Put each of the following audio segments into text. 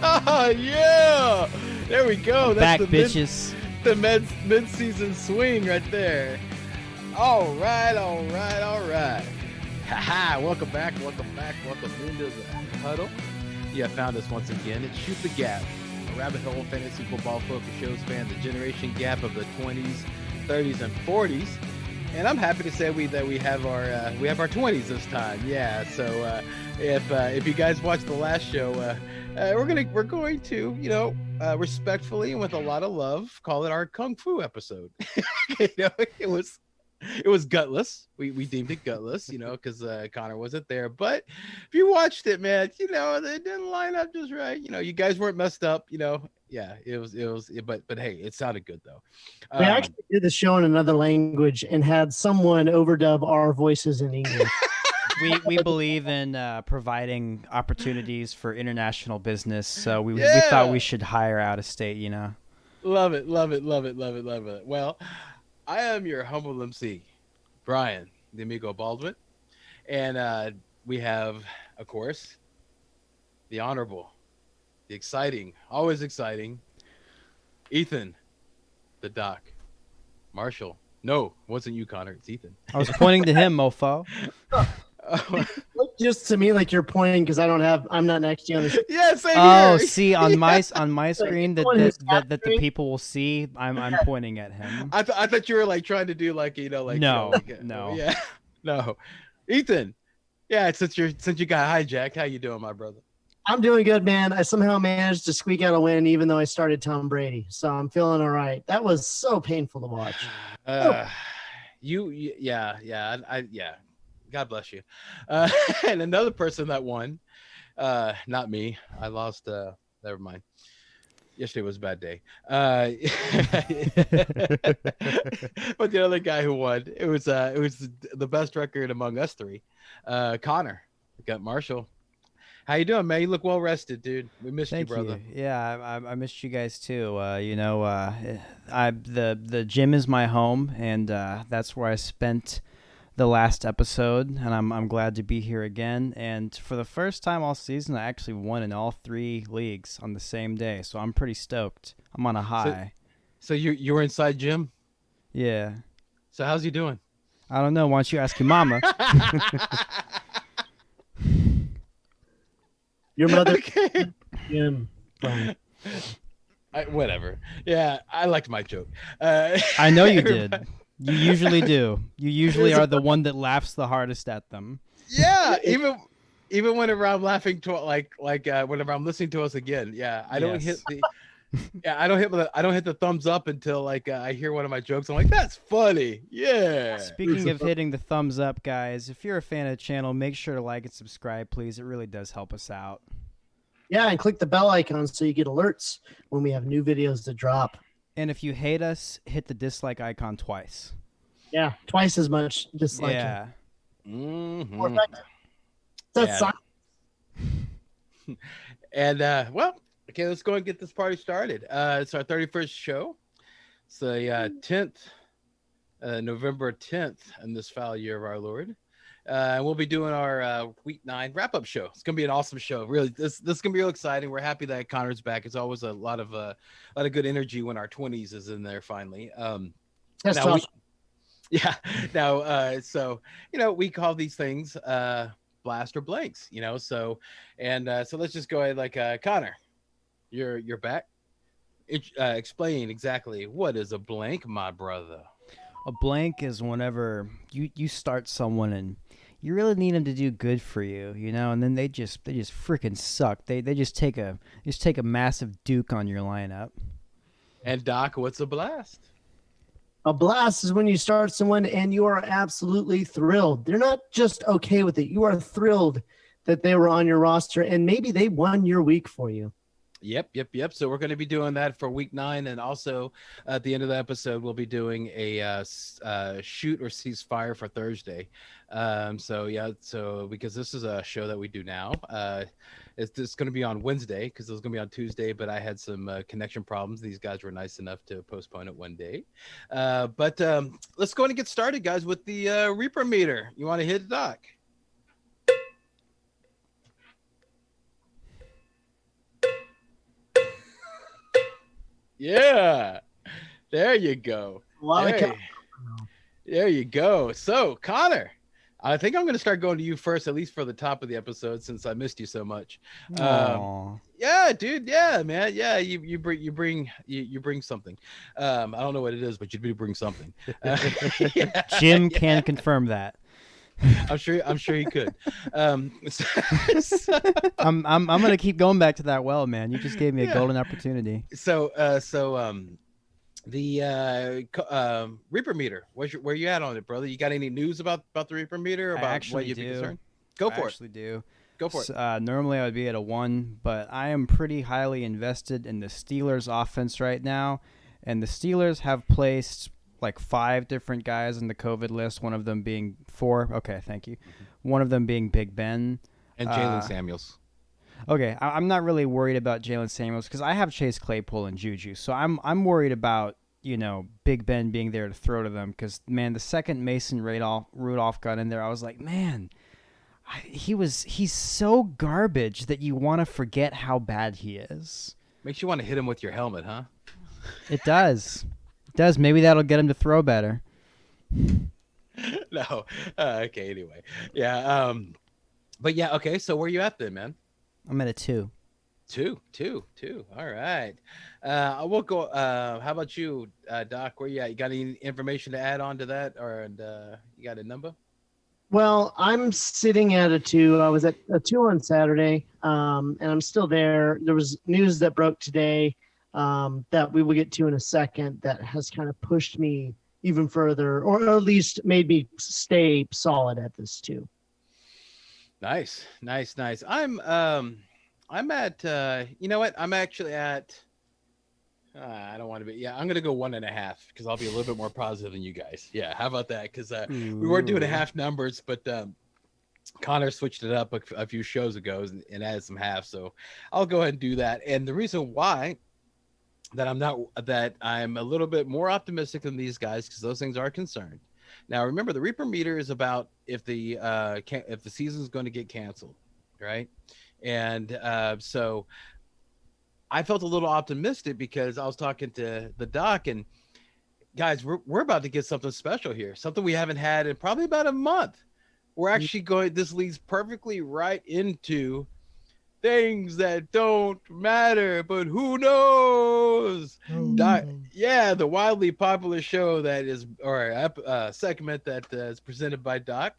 Oh yeah, there we go. I'm That's back, bitches. the mid-season swing right there. All right, all right, all right. Haha, welcome back, welcome into the huddle. You have found us once again. It's Shoot the Gap, a Rabbit Hole fantasy football focus show span the generation gap of the 20s, 30s, and 40s. And I'm happy to say that we have our 20s this time. Yeah. So if you guys watched the last show, we're going to respectfully and with a lot of love call it our Kung Fu episode. It was gutless. We deemed it gutless, because Connor wasn't there. But if you watched it, man, it didn't line up just right. You guys weren't messed up. Yeah, it was. But hey, it sounded good though. We actually did the show in another language and had someone overdub our voices in English. We believe in providing opportunities for international business, so we Yeah. thought we should hire out of state. Love it. Well, I am your humble MC, Brian, the Amigo Baldwin. And we have, of course, the honorable, the exciting, always exciting, Ethan, the Doc, Marshall. No, it wasn't you, Connor. It's Ethan. I was pointing to him, mofo. Look just to me like you're pointing because I'm not next to you on the show. Yeah, same Oh, here. see on my screen that One who's that the capturing- people will see. I'm pointing at him. I thought you were like trying to do No, no. Yeah, no, Ethan. Yeah, since you got hijacked, how you doing, my brother? I'm doing good, man. I somehow managed to squeak out a win even though I started Tom Brady. So I'm feeling all right. That was so painful to watch. Yeah. God bless you. And another person that won, not me. I lost. Never mind. Yesterday was a bad day. But the other guy who won, it was the best record among us three. Connor, we got Marshall. How you doing, man? You look well rested, dude. We missed Thank you, brother. you. Yeah, I missed you guys too. The gym is my home, and that's where I spent the last episode, and I'm glad to be here again. And for the first time all season, I actually won in all 3 leagues on the same day, so I'm pretty stoked. I'm on a high. So you were inside gym. Yeah. So how's he doing? I don't know. Why don't you ask your mama? Your mother, Okay. Jim. Brian. Whatever. Yeah, I liked my joke. I know you did. You usually do. You usually are the one that laughs the hardest at them. Yeah, even whenever I'm laughing to whenever I'm listening to us again. Yeah, I don't Yes. hit the I don't hit the thumbs up until I hear one of my jokes. I'm like, that's funny. Yeah. Speaking of hitting the thumbs up, guys, if you're a fan of the channel, make sure to like and subscribe, please. It really does help us out. Yeah, and click the bell icon so you get alerts when we have new videos to drop. And if you hate us, hit the dislike icon twice. Yeah, twice as much. Just like Yeah. Mhm. that's Yeah. And well, okay, let's go and get this party started. It's our 31st show. It's the 10th, November 10th in this foul year of our Lord. And we'll be doing our week 9 wrap-up show. It's gonna be an awesome show. Really, this is gonna be real exciting. We're happy that Connor's back. It's always a lot of good energy when our 20s is in there finally. that's now tough. So we call these things blast or blanks. So let's just go ahead. Connor, you're back. Explain exactly what is a blank, my brother. A blank is whenever you start someone and you really need them to do good for you, and then they just freaking suck. They just take a massive duke on your lineup. And Doc, what's a blast? A blast is when you start someone and you are absolutely thrilled. They're not just okay with it. You are thrilled that they were on your roster and maybe they won your week for you. Yep. So we're going to be doing that for week 9, and also at the end of the episode, we'll be doing a shoot or ceasefire for Thursday. So because this is a show that we do now, it's going to be on Wednesday because it was going to be on Tuesday, but I had some connection problems. These guys were nice enough to postpone it one day. But let's go ahead and get started, guys, with the Reaper meter. You want to hit it, Doc? Yeah. There you go. A lot of There, there you go. So, Connor, I think I'm going to start going to you first, at least for the top of the episode, since I missed you so much. Aw. Yeah, dude. Yeah, man. Yeah, you bring something. I don't know what it is, but you do bring something. Yeah, Jim yeah. can confirm that. I'm sure he could. So, I'm gonna keep going back to that well, man. You just gave me a yeah. golden opportunity. The Reaper meter. Where you at on it, brother? You got any news about the Reaper meter? I About actually what you'd be do. concerned? Go I for it. actually do. Go for it. Normally I would be at a 1, but I am pretty highly invested in the Steelers offense right now, and the Steelers have placed like 5 different guys in the COVID list. One of them being 4. Okay, thank you. One of them being Big Ben. And Jalen Samuels. Okay, I'm not really worried about Jalen Samuels because I have Chase Claypool and Juju, so I'm worried about Big Ben being there to throw to them because man, the second Mason Rudolph got in there, I was like, man, he's so garbage that you want to forget how bad he is. Makes you want to hit him with your helmet, huh? It does. It does. Maybe that'll get him to throw better. No. Okay. Anyway. Yeah. But yeah. Okay. So where you at then, man? I'm at a 2. Two. All right. I will go. How about you, Doc? Where you at? You got any information to add on to that, or you got a number? Well, I'm sitting at a 2. I was at a 2 on Saturday, and I'm still there. There was news that broke today that we will get to in a second that has kind of pushed me even further, or at least made me stay solid at this 2. Nice. I'm at. You know what? I'm actually at. I don't want to be. Yeah, I'm gonna go 1.5 because I'll be a little bit more positive than you guys. Yeah, how about that? Because we were doing half numbers, but Connor switched it up a few shows ago and added some half. So I'll go ahead and do that. And the reason why I'm a little bit more optimistic than these guys because those things are concerned. Now remember, the Reaper meter is about if the season is going to get canceled, right? And so I felt a little optimistic because I was talking to the doc and guys, we're about to get something special here, something we haven't had in probably about a month. We're actually going. This leads perfectly right into things that don't matter, but who knows? Yeah, the wildly popular show that is, or segment that is presented by Doc.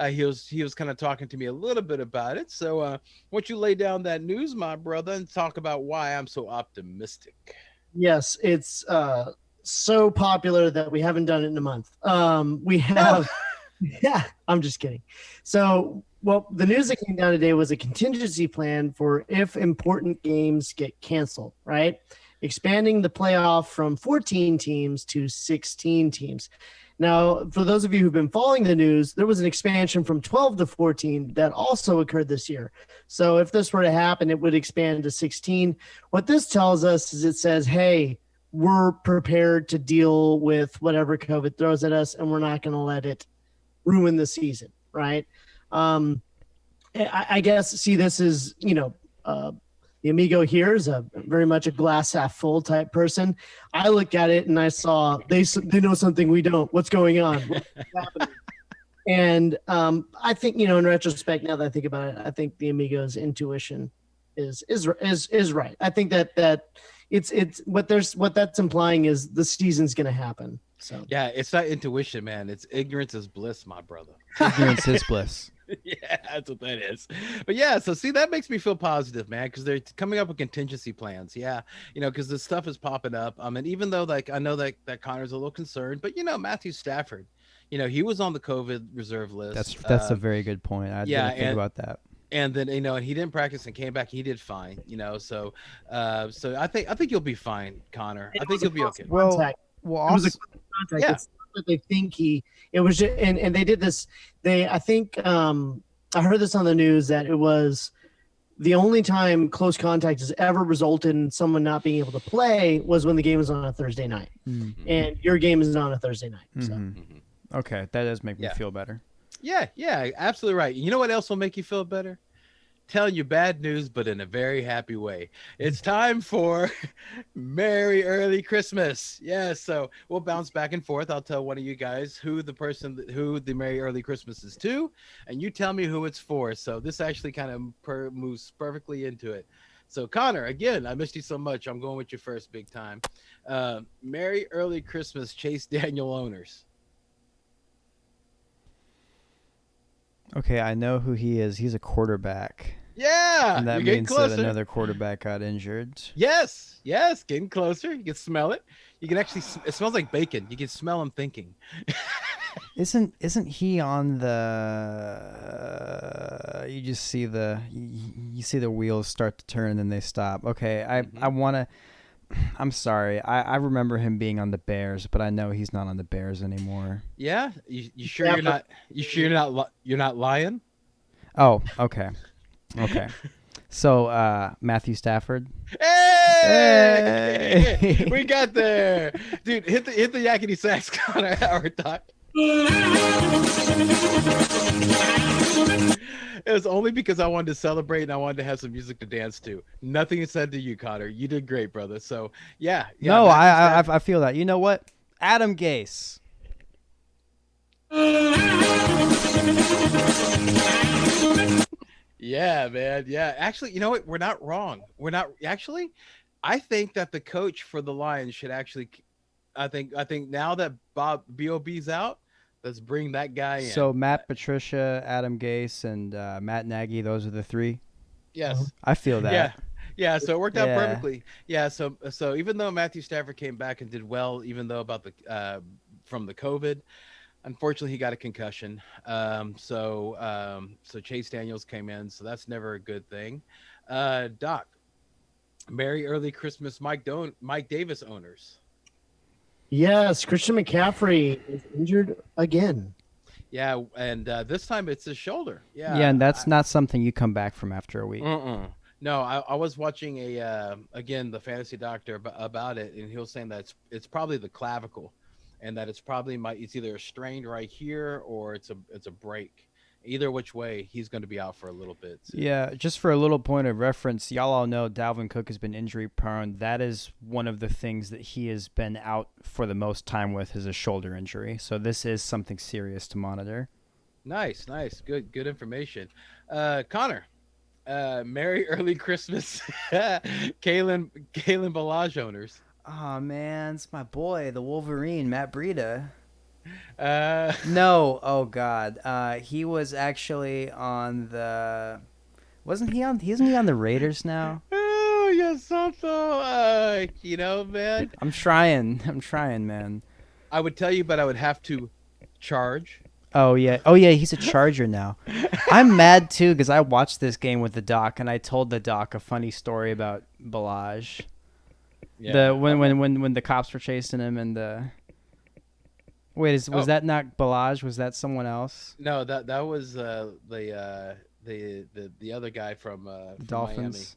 He was kind of talking to me a little bit about it. So, why don't you lay down that news, my brother, and talk about why I'm so optimistic? Yes, it's so popular that we haven't done it in a month. We have, yeah, I'm just kidding. So, well, the news that came down today was a contingency plan for if important games get canceled, right? Expanding the playoff from 14 teams to 16 teams. Now, for those of you who've been following the news, there was an expansion from 12 to 14 that also occurred this year. So if this were to happen, it would expand to 16. What this tells us is it says, hey, we're prepared to deal with whatever COVID throws at us, and we're not going to let it ruin the season, right? I guess, see, this is, the amigo here is very much a glass half full type person. I looked at it and I saw they know something we don't. What's going on? What's happening? And I think, in retrospect, now that I think about it, I think the amigo's intuition is right. I think that it's what that's implying is the season's going to happen. So yeah, it's not intuition, man. It's ignorance is bliss, my brother. Ignorance is bliss. Yeah, that's what that is. But yeah, so see, that makes me feel positive, man, because they're coming up with contingency plans. Yeah, because this stuff is popping up. And even though I know that Connor's a little concerned, but Matthew Stafford, he was on the COVID reserve list. That's a very good point. I didn't think about that. And then and he didn't practice and came back. He did fine. So I think you'll be fine, Connor. I think you'll be okay. Well, it was a contact. Yeah. It's not that they think it was just, and they did this. I think I heard this on the news that it was the only time close contact has ever resulted in someone not being able to play was when the game was on a Thursday night, and your game is on a Thursday night. So. Okay, that does make me feel better. Yeah, absolutely right. You know what else will make you feel better? telling you bad news, but in a very happy way. It's time for Merry Early Christmas. Yeah, so we'll bounce back and forth. I'll tell one of you guys who the Merry Early Christmas is to, and you tell me who it's for. So this actually kind of moves perfectly into it. So Connor, again, I missed you so much. I'm going with you first, big time. Merry Early Christmas, Chase Daniel owners. Okay, I know who he is. He's a quarterback. Yeah, And that you're getting means closer. that another quarterback got injured. Yes, getting closer. You can smell it. You can actually. It smells like bacon. You can smell him thinking. Isn't he on the? You just see you see the wheels start to turn and then they stop. Okay, I want to. I'm sorry. I remember him being on the Bears, but I know he's not on the Bears anymore. Yeah, you sure you're not? You sure you're not lying? Oh, okay. Okay. So, Matthew Stafford. Hey! We got there, dude. Hit the yakety sax, Connor Howard Doc. It was only because I wanted to celebrate and I wanted to have some music to dance to. Nothing is said to you, Connor. You did great, brother. So yeah. No, I feel that. You know what? Adam Gase. Yeah, man. Yeah. Actually, you know what? We're not wrong. We're not actually. I think that the coach for the Lions should actually. I think now that Bob's out, let's bring that guy in. So Matt Patricia, Adam Gase, and Matt Nagy. Those are the three. Yes. I feel that. Yeah. Yeah, so it worked out Yeah. perfectly. Yeah, so even though Matthew Stafford came back and did well, even though about the from the COVID, unfortunately he got a concussion. So Chase Daniels came in, so that's never a good thing. Doc, Merry Early Christmas, Mike Davis owners. Yes, Christian McCaffrey is injured again. Yeah, and this time it's his shoulder. Yeah. Yeah, and that's not something you come back from after a week. No, I was watching again the fantasy doctor about it, and he was saying that it's probably the clavicle, and that it's either strained right here or it's a break. Either which way, he's going to be out for a little bit. So. Yeah, just for a little point of reference, y'all all know Dalvin Cook has been injury prone. That is one of the things that he has been out for the most time with is a shoulder injury. So this is something serious to monitor. Nice, good information. Connor, Merry Early Christmas, Kalen Ballage owners. Oh man, it's my boy, the Wolverine, Matt Breida. Uh, No, oh god. He was actually on the Isn't he on the Raiders now? oh, yes, Santo. Man. I'm trying, man. I would tell you, but I would have to charge. Oh yeah, he's a Charger now. I'm mad too because I watched this game with the doc and I told the doc a funny story about Ballage. Yeah. When the cops were chasing him and the was that not Ballage? Was that someone else? No, that was the other guy from Dolphins.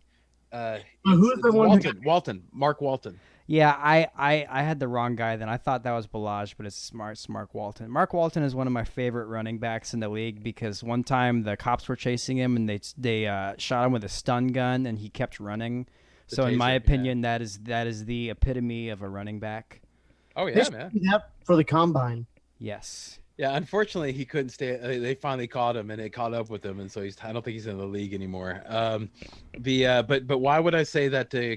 Miami. Who's the one who Mark Walton. Yeah, I had the wrong guy then. I thought that was Ballage, but it's Mark Walton. Mark Walton is one of my favorite running backs in the league because one time the cops were chasing him and they shot him with a stun gun and he kept running. So in my opinion, that is the epitome of a running back. Oh yeah, man. That for the combine? Yes. Yeah, unfortunately, he couldn't stay. They finally caught him, and they caught up with him, and so I don't think he's in the league anymore. But why would I say that to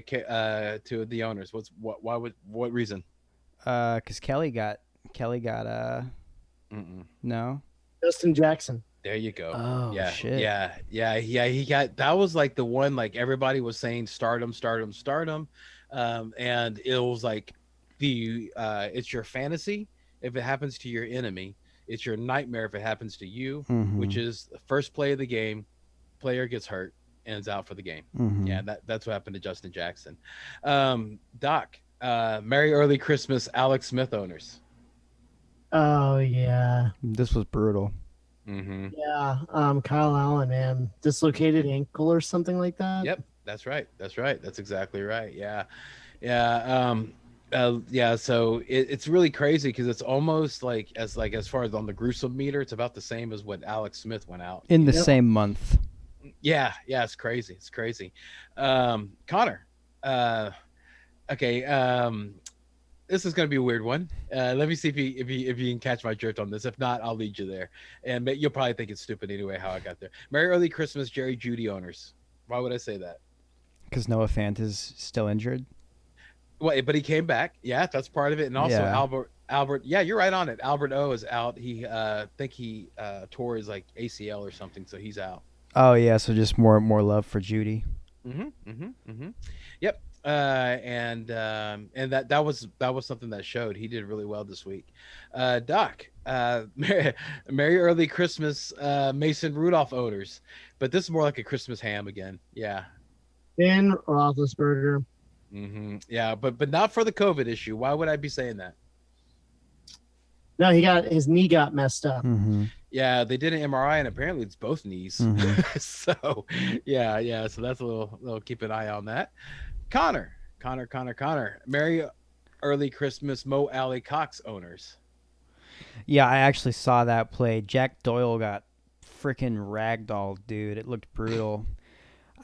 the owners? What reason? Because Kelly got no. Justin Jackson. There you go. Oh yeah, shit. Yeah. He got that was like the one like everybody was saying start him, and it was like it's your fantasy if it happens to your enemy. It's your nightmare if it happens to you, which is the first play of the game, player gets hurt and is out for the game. Yeah, that's what happened to Justin Jackson. Doc, Merry Early Christmas, Alex Smith owners. Oh yeah. This was brutal. Yeah. Kyle Allen, man, dislocated ankle or something like that. Yep, that's right. That's exactly right. Yeah. So it's really crazy because it's almost as far as on the gruesome meter, it's about the same as what Alex Smith went out In the same month. Yeah, yeah, it's crazy. It's crazy. Connor. Uh, okay. This is gonna be a weird one. Let me see if you can catch my drift on this. If not, I'll lead you there, and you'll probably think it's stupid anyway how I got there. Merry early Christmas, Jerry Judy owners. Why would I say that? Because Noah Fant is still injured. Well, but he came back. Yeah, that's part of it, and also Yeah. Albert. Yeah, you're right on it. Albert O is out. He think he tore his like ACL or something, so he's out. Oh yeah, so just more love for Judy. Yep. And that was something that showed he did really well this week. Doc, Merry early Christmas, Mason Rudolph owners, but this is more like a Christmas ham again. Yeah. Ben Roethlisberger. Yeah, but not for the COVID issue. Why would I be saying that? No, his knee got messed up. Mm-hmm. Yeah, they did an MRI and apparently it's both knees. Mm-hmm. So, yeah. So that's a little keep an eye on that. Connor. Merry early Christmas, Mo Alley Cox owners. Yeah, I actually saw that play. Jack Doyle got freaking ragdolled, dude. It looked brutal.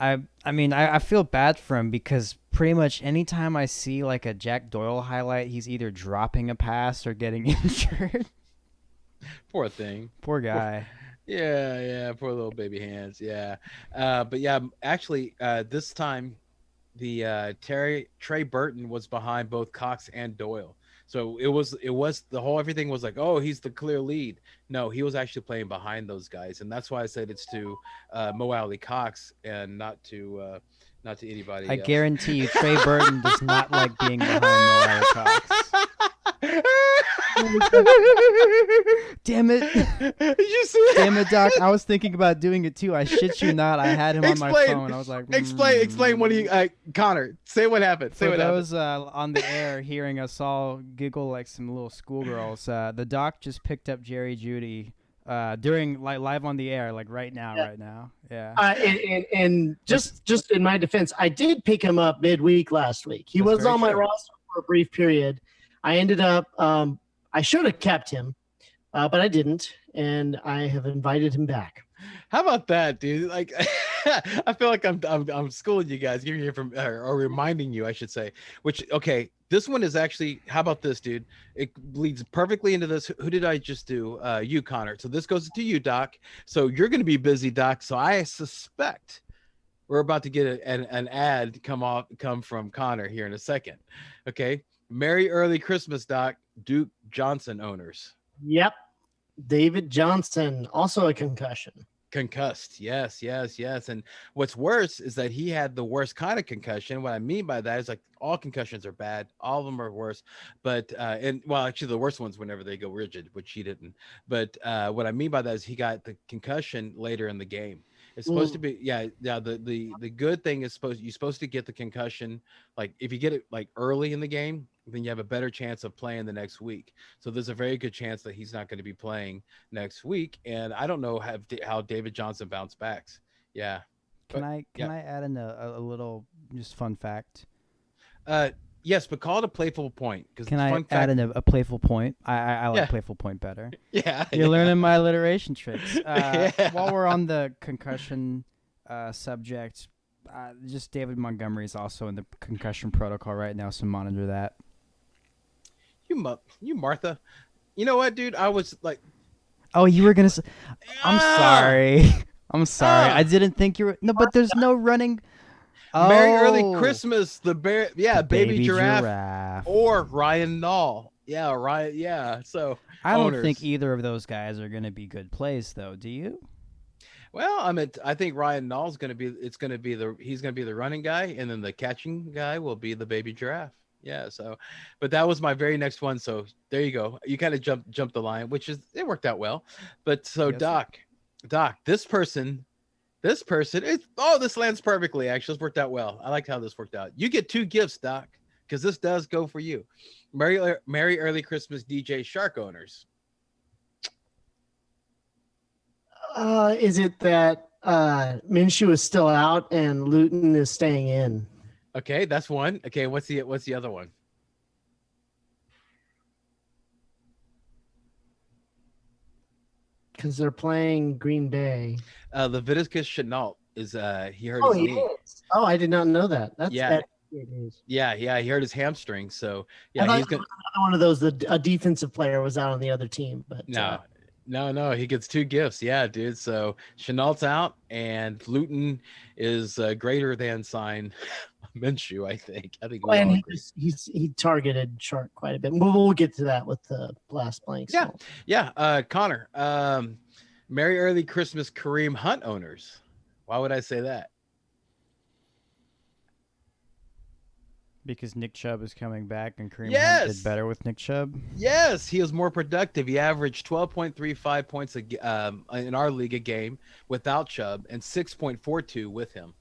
I feel bad for him because pretty much anytime I see like a Jack Doyle highlight, he's either dropping a pass or getting injured. Poor thing. Poor guy. Yeah, poor little baby hands. Yeah. But yeah, actually, this time the Trey Burton was behind both Cox and Doyle. So it was the whole everything was like, oh, he's the clear lead. No, he was actually playing behind those guys, and that's why I said it's to Mo Alley Cox and not to anybody I else. guarantee you, Trey Burton does not like being behind Mo Alley Cox. Damn it. Did you see that? Damn it, Doc. I was thinking about doing it too. I shit you not. I had him on my phone. I was like, explain what he Connor, say what happened. Say For what those on the air hearing us all giggle like some little schoolgirls, the Doc just picked up Jerry Judy during like live on the air, like right now. Yeah. And just in my defense, I did pick him up midweek last week. He That's was very on my true. roster for a brief period. I ended up, I should have kept him, but I didn't, and I have invited him back. How about that, dude? Like, I feel like I'm schooling you guys, giving you from or reminding you, I should say. Which okay, this one is actually. How about this, dude? It leads perfectly into this. Who did I just do? You, Connor. So this goes to you, Doc. So you're going to be busy, Doc. So I suspect we're about to get an ad come from Connor here in a second. Okay. Merry early Christmas, Doc. Duke Johnson owners. Yep. David Johnson, also a concussion. Concussed. Yes. And what's worse is that he had the worst kind of concussion. What I mean by that is like all concussions are bad. All of them are worse. But actually the worst ones whenever they go rigid, which he didn't. But what I mean by that is he got the concussion later in the game. It's supposed to be the good thing is you're supposed to get the concussion like if you get it like early in the game, then you have a better chance of playing the next week. So there's a very good chance that he's not going to be playing next week, and I don't know how David Johnson bounced backs. Yeah. Can I add in a little just fun fact? Yes, but call it a playful point. Can I add in a playful point? I like Yeah. playful point better. Yeah. You're learning my alliteration tricks. Yeah. While we're on the concussion subject, just David Montgomery is also in the concussion protocol right now, so monitor that. You Martha. You know what, dude? I was like, Oh, you were gonna. I'm Ah! sorry. I'm sorry. Ah! I didn't think you were. No, but there's no running. Merry early Oh, Christmas, the bear. Yeah, the baby giraffe. Or Ryan Nall. Yeah, Ryan. Yeah. So I don't owners. think either of those guys are gonna be good plays, though. Do you? Well, I think Ryan Nall's going to be. He's going to be the running guy, and then the catching guy will be the baby giraffe. Yeah. So, but that was my very next one. So there you go. You kind of jumped the line, which is it worked out well. But so Yes. Doc, this person, this lands perfectly. Actually, it's worked out well. I liked how this worked out. You get 2 gifts, Doc, because this does go for you. Merry early Christmas, DJ Shark owners. Is it that Minshew is still out and Luton is staying in? Okay, that's one. Okay, what's the other one? Because they're playing Green Bay. Leviticus Chenault. is he hurt Oh, his he knee. is. Oh, I did not know that. Yeah, It is. yeah, he hurt his hamstring. So I yeah, thought he's it gonna. was another one of those. A defensive player was out on the other team, but No, no. He gets two gifts. Yeah, dude. So Chenault's out, and Luton is greater than sign Minshew. I think we and all he agree. he targeted Shark quite a bit. We'll get to that with the last blank. Yeah, So. yeah. Connor, Merry Early Christmas, Kareem Hunt owners. Why would I say that? Because Nick Chubb is coming back and Kareem Hunt did Yes. better with Nick Chubb. Yes, he was more productive. He averaged 12.35 points in our league a game without Chubb and 6.42 with him.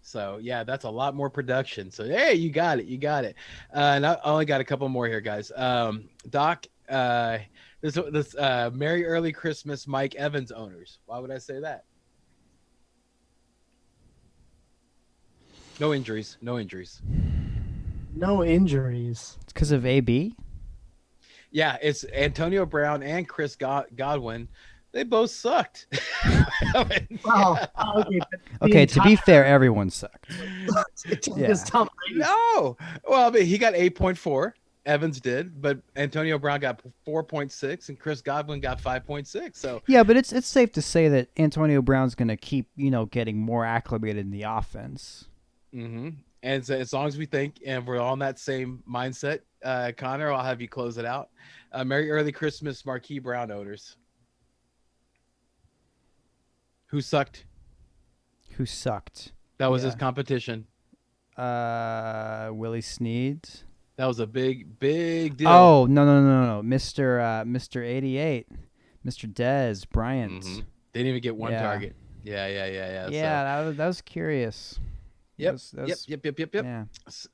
So, yeah, that's a lot more production. So, hey, you got it. You got it. And I only got a couple more here, guys. Doc, this Merry Early Christmas Mike Evans owners. Why would I say that? No injuries. No injuries. No injuries. It's because of AB. Yeah, it's Antonio Brown and Chris Godwin. They both sucked. Well, okay. Okay, to be fair, everyone sucked. Yeah. Tom Brady. No. Well, I mean, he got 8.4. Evans did, but Antonio Brown got 4.6 and Chris Godwin got 5.6. So Yeah, but it's safe to say that Antonio Brown's going to keep, getting more acclimated in the offense. mm-hmm. And so as long as we think and we're on that same mindset, Connor, I'll have you close it out. Merry Early Christmas, Marquise Brown owners. Who sucked? Who sucked? That was Yeah. his competition. Willie Snead. That was a big deal. Oh, no. Mr. 88. Mr. Dez Bryant. Mm-hmm. Didn't even get one Yeah. target. Yeah. Yeah, that was curious. Yep. That was- Yep. Yeah.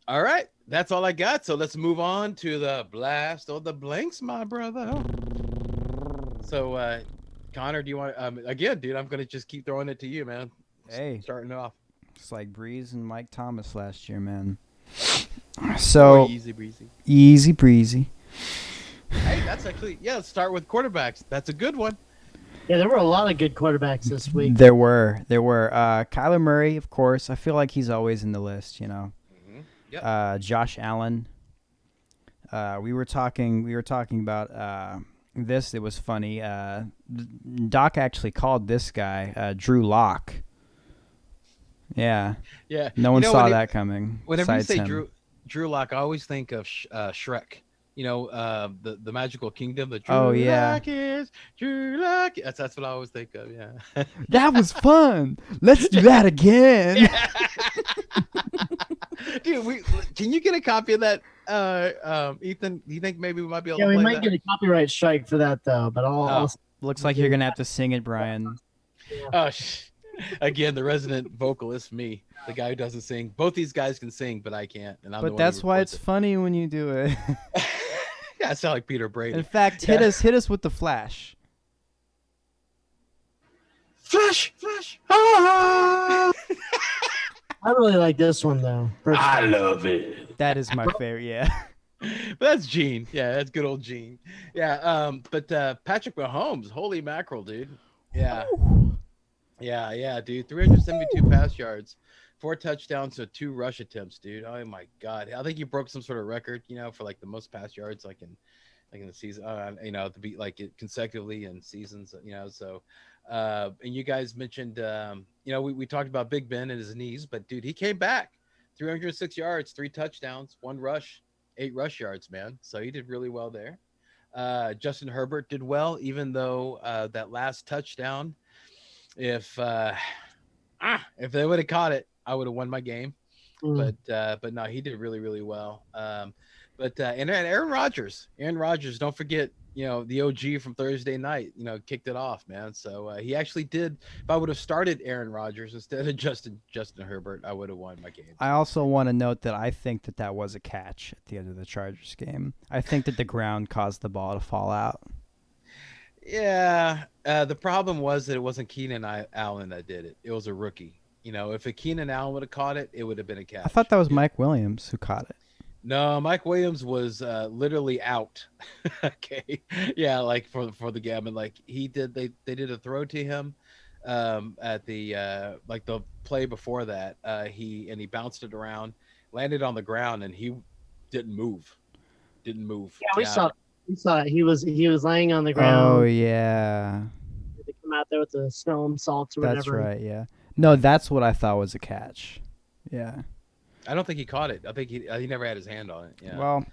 All right. That's all I got. So let's move on to the blast or the blanks, my brother. So, Connor, do you want again, dude? I'm gonna just keep throwing it to you, man. Hey. Starting off. It's like Breeze and Mike Thomas last year, man. So Easy breezy. easy breezy. Hey, that's actually let's start with quarterbacks. That's a good one. Yeah, there were a lot of good quarterbacks this week. There were. Kyler Murray, of course. I feel like he's always in the list, Mm-hmm. Yep. Josh Allen. We were talking about this. It was funny. Doc actually called this guy Drew Lock. Yeah. Yeah. No one saw when that coming. Whenever you besides say him. Drew Lock, I always think of Shrek. The Magical Kingdom. The Drew Oh, yeah. Lock is Drew Lock. That's what I always think of. Yeah. That was fun. Let's do that again. Dude, can you get a copy of that, Ethan? Do you think maybe we might be able Yeah, to we play might that? get a copyright strike for that though. But I'll Looks like you're gonna have to sing it, Brian. Again, the resident vocalist, me, the guy who doesn't sing. Both these guys can sing, but I can't. And I'm the But one that's who why records it's funny when you do it. it. Yeah, I sound like Peter Brady. In fact, hit us with the flash. Flash. Ah! I really like this one though. I love it. That is my favorite. Yeah. But that's Gene. Yeah, that's good old Gene. Yeah. But Patrick Mahomes, holy mackerel, dude. Yeah. Yeah, dude. 372 pass yards, 4 touchdowns, so 2 rush attempts, dude. Oh my God. I think he broke some sort of record, for like the most pass yards, like in the season, to be like it consecutively in seasons, So, and you guys mentioned, we talked about Big Ben and his knees, but dude, he came back, 306 yards, 3 touchdowns, 1 rush, 8 rush yards, man. So he did really well there. Justin Herbert did well, even though that last touchdown, if they would have caught it, I would have won my game. But no, he did really, really well. And Aaron Rodgers, don't forget, the OG from Thursday night, kicked it off, man. So he actually did. If I would have started Aaron Rodgers instead of Justin Herbert, I would have won my game. I also want to note that I think that was a catch at the end of the Chargers game. I think that the ground caused the ball to fall out. Yeah. The problem was that it wasn't Keenan Allen that did it. It was a rookie. If a Keenan Allen would have caught it, it would have been a catch. I thought that was Mike Williams who caught it. No, Mike Williams was literally out. Okay, yeah, like for the game, and like they did a throw to him. at the like the play before that. He bounced it around, landed on the ground, and he didn't move. Didn't move. Yeah, we saw it. He was laying on the Oh ground. yeah, They come out there with the snow and salts or that's whatever. right. Yeah. No, that's what I thought was a catch. Yeah. I don't think he caught it. I think he never had his hand on it. Yeah. Well,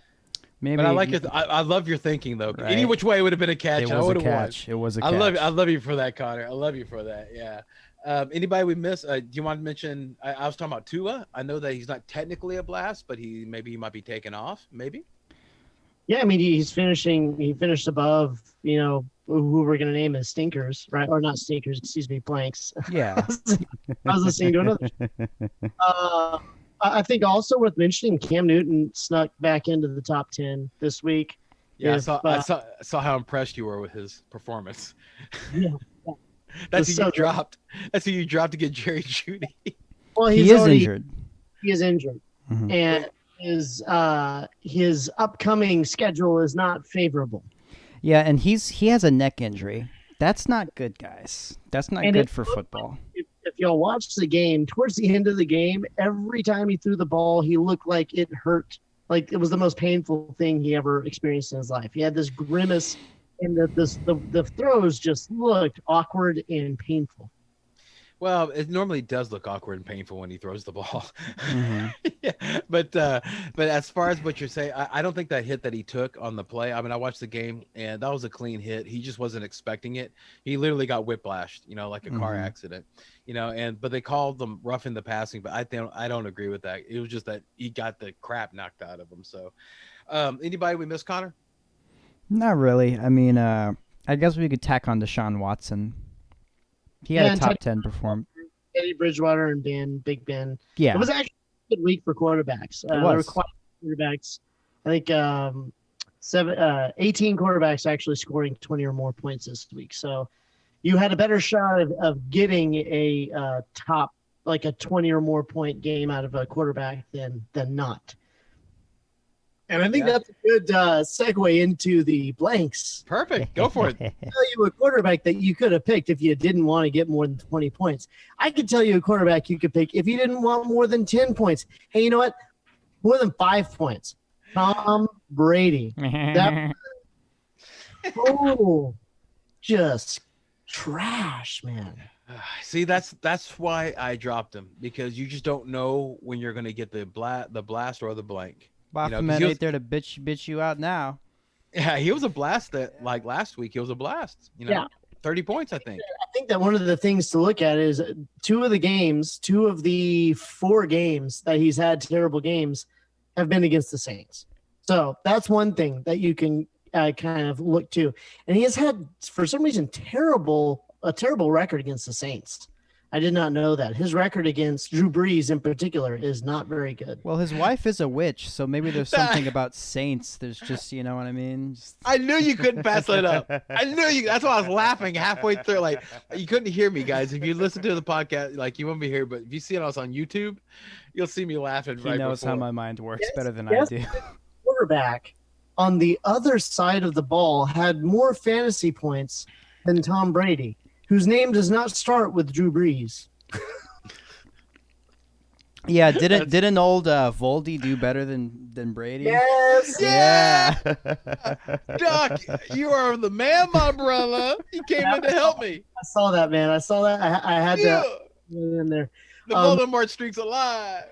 maybe. But I like it. I love your thinking though. Right. Any which way it would have been a catch. It I was a would have won. catch. It was a I catch. love you for that, Connor. I love you for that. Yeah. Anybody we missed? Do you want to mention? I was talking about Tua. I know that he's not technically a blast, but he might be taken off. Maybe. Yeah, I mean he's finishing. He finished above. Who we're gonna name as stinkers, right? Or not stinkers. Excuse me, blanks. Yeah. I was listening to another. I think also worth mentioning, Cam Newton snuck back into the top 10 this week. Yeah, If, I saw how impressed you were with his performance. Yeah. That's who So you good. dropped. That's who you dropped to get Jerry Judy. Well, He he's is already injured. he is injured, Mhm. and his upcoming schedule is not favorable. Yeah, and he has a neck injury. That's not good, guys. That's not And good it for looked football. If y'all watched the game, towards the end of the game, every time he threw the ball, he looked like it hurt. Like it was the most painful thing he ever experienced in his life. He had this grimace, and the throws just looked awkward and painful. Well, it normally does look awkward and painful when he throws the ball. Mhm. Yeah, but as far as what you're saying, I don't think that hit that he took on the play. I mean, I watched the game and that was a clean hit. He just wasn't expecting it. He literally got whiplashed, like a car Mhm. accident, but they called them roughing the passing, but I don't agree with that. It was just that he got the crap knocked out of him. So, anybody we missed, Connor? Not really. I mean, I guess we could tack on Deshaun Watson. He had Yeah, a and top 10 perform. Teddy Bridgewater and Big Ben. Yeah. It was actually a good week for quarterbacks. There were was. quite a few quarterbacks. I think 18 quarterbacks actually scoring 20 or more points this week. So you had a better shot of getting a top, like a 20 or more point game out of a quarterback than not. And I think Yeah. that's a good segue into the blanks. Perfect. Go for it. Tell you a quarterback that you could have picked if you didn't want to get more than 20 points. I could tell you a quarterback you could pick if you didn't want more than 10 points. Hey, you know what? More than 5 points. Tom Brady. That total just trash, man. See, that's why I dropped him, because you just don't know when you're going to get the blast or the blank. 'cause Baphomet he was- ain't there to bitch you out now. Yeah, he was a blast. That like last week, he was a blast. Yeah. 30 points, I think. I think that one of the things to look at is two of the 4 games that he's had terrible games have been against the Saints. So that's one thing that you can kind of look to. And he has had, for some reason, a terrible record against the Saints. I did not know that. His record against Drew Brees in particular is not very good. Well, his wife is a witch, so maybe there's something about saints. There's just, you know what I mean? Just... I knew you couldn't pass that up. I knew you. That's why I was laughing halfway through. Like, you couldn't hear me, guys. If you listen to the podcast, like, you won't be here. But if you see us on YouTube, you'll see me laughing. He right knows before. how my mind works Yes, better than yes. I do. Quarterback on the other side of the ball had more fantasy points than Tom Brady, whose name does not start with Drew Brees. Yeah, didn't old Voldy do better than Brady? Yes. Yeah. Yeah. Doc, you are the man, my brother. You came in to help me. I saw that, man. I saw that. I had Yeah. to get in there. The Voldemort streak's alive.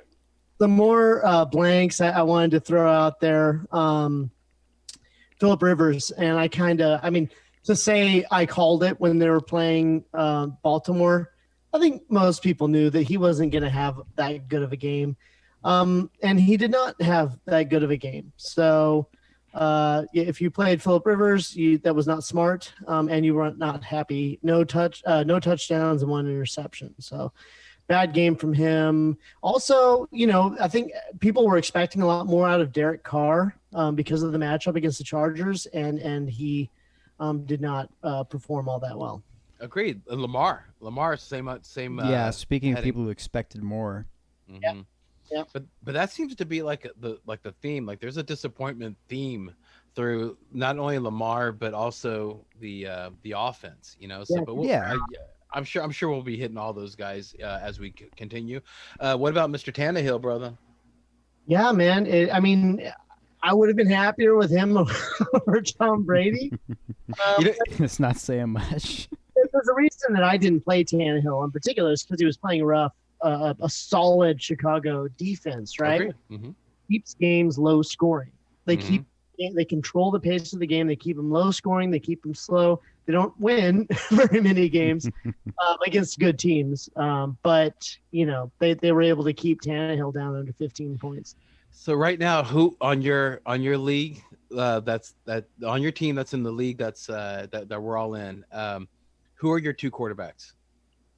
The more blanks I wanted to throw out there, Phillip Rivers, and to say I called it when they were playing Baltimore, I think most people knew that he wasn't going to have that good of a game. And he did not have that good of a game. So if you played Phillip Rivers, that was not smart, and you were not happy. No touchdowns and 1 interception. So bad game from him. Also, I think people were expecting a lot more out of Derek Carr because of the matchup against the Chargers, and he did not perform all that well. Agreed. And Lamar, same. Yeah, speaking of heading. people who expected more. Mhm. Yeah. But that seems to be like the theme. Like, there's a disappointment theme through not only Lamar but also the offense. So, Yeah. but Yeah. I'm sure we'll be hitting all those guys as we continue. What about Mr. Tannehill, brother? Yeah, man. I mean, I would have been happier with him over Tom Brady. You know, It's not saying much. There's a reason that I didn't play Tannehill in particular is because he was playing a solid Chicago defense, right? Mm-hmm. Keeps games low scoring. They control the pace of the game. They keep them low scoring. They keep them slow. They don't win very many games against good teams, but they were able to keep Tannehill down under 15 points. So right now, who on your league that's on your team that's in the league that we're all in? Who are your two quarterbacks?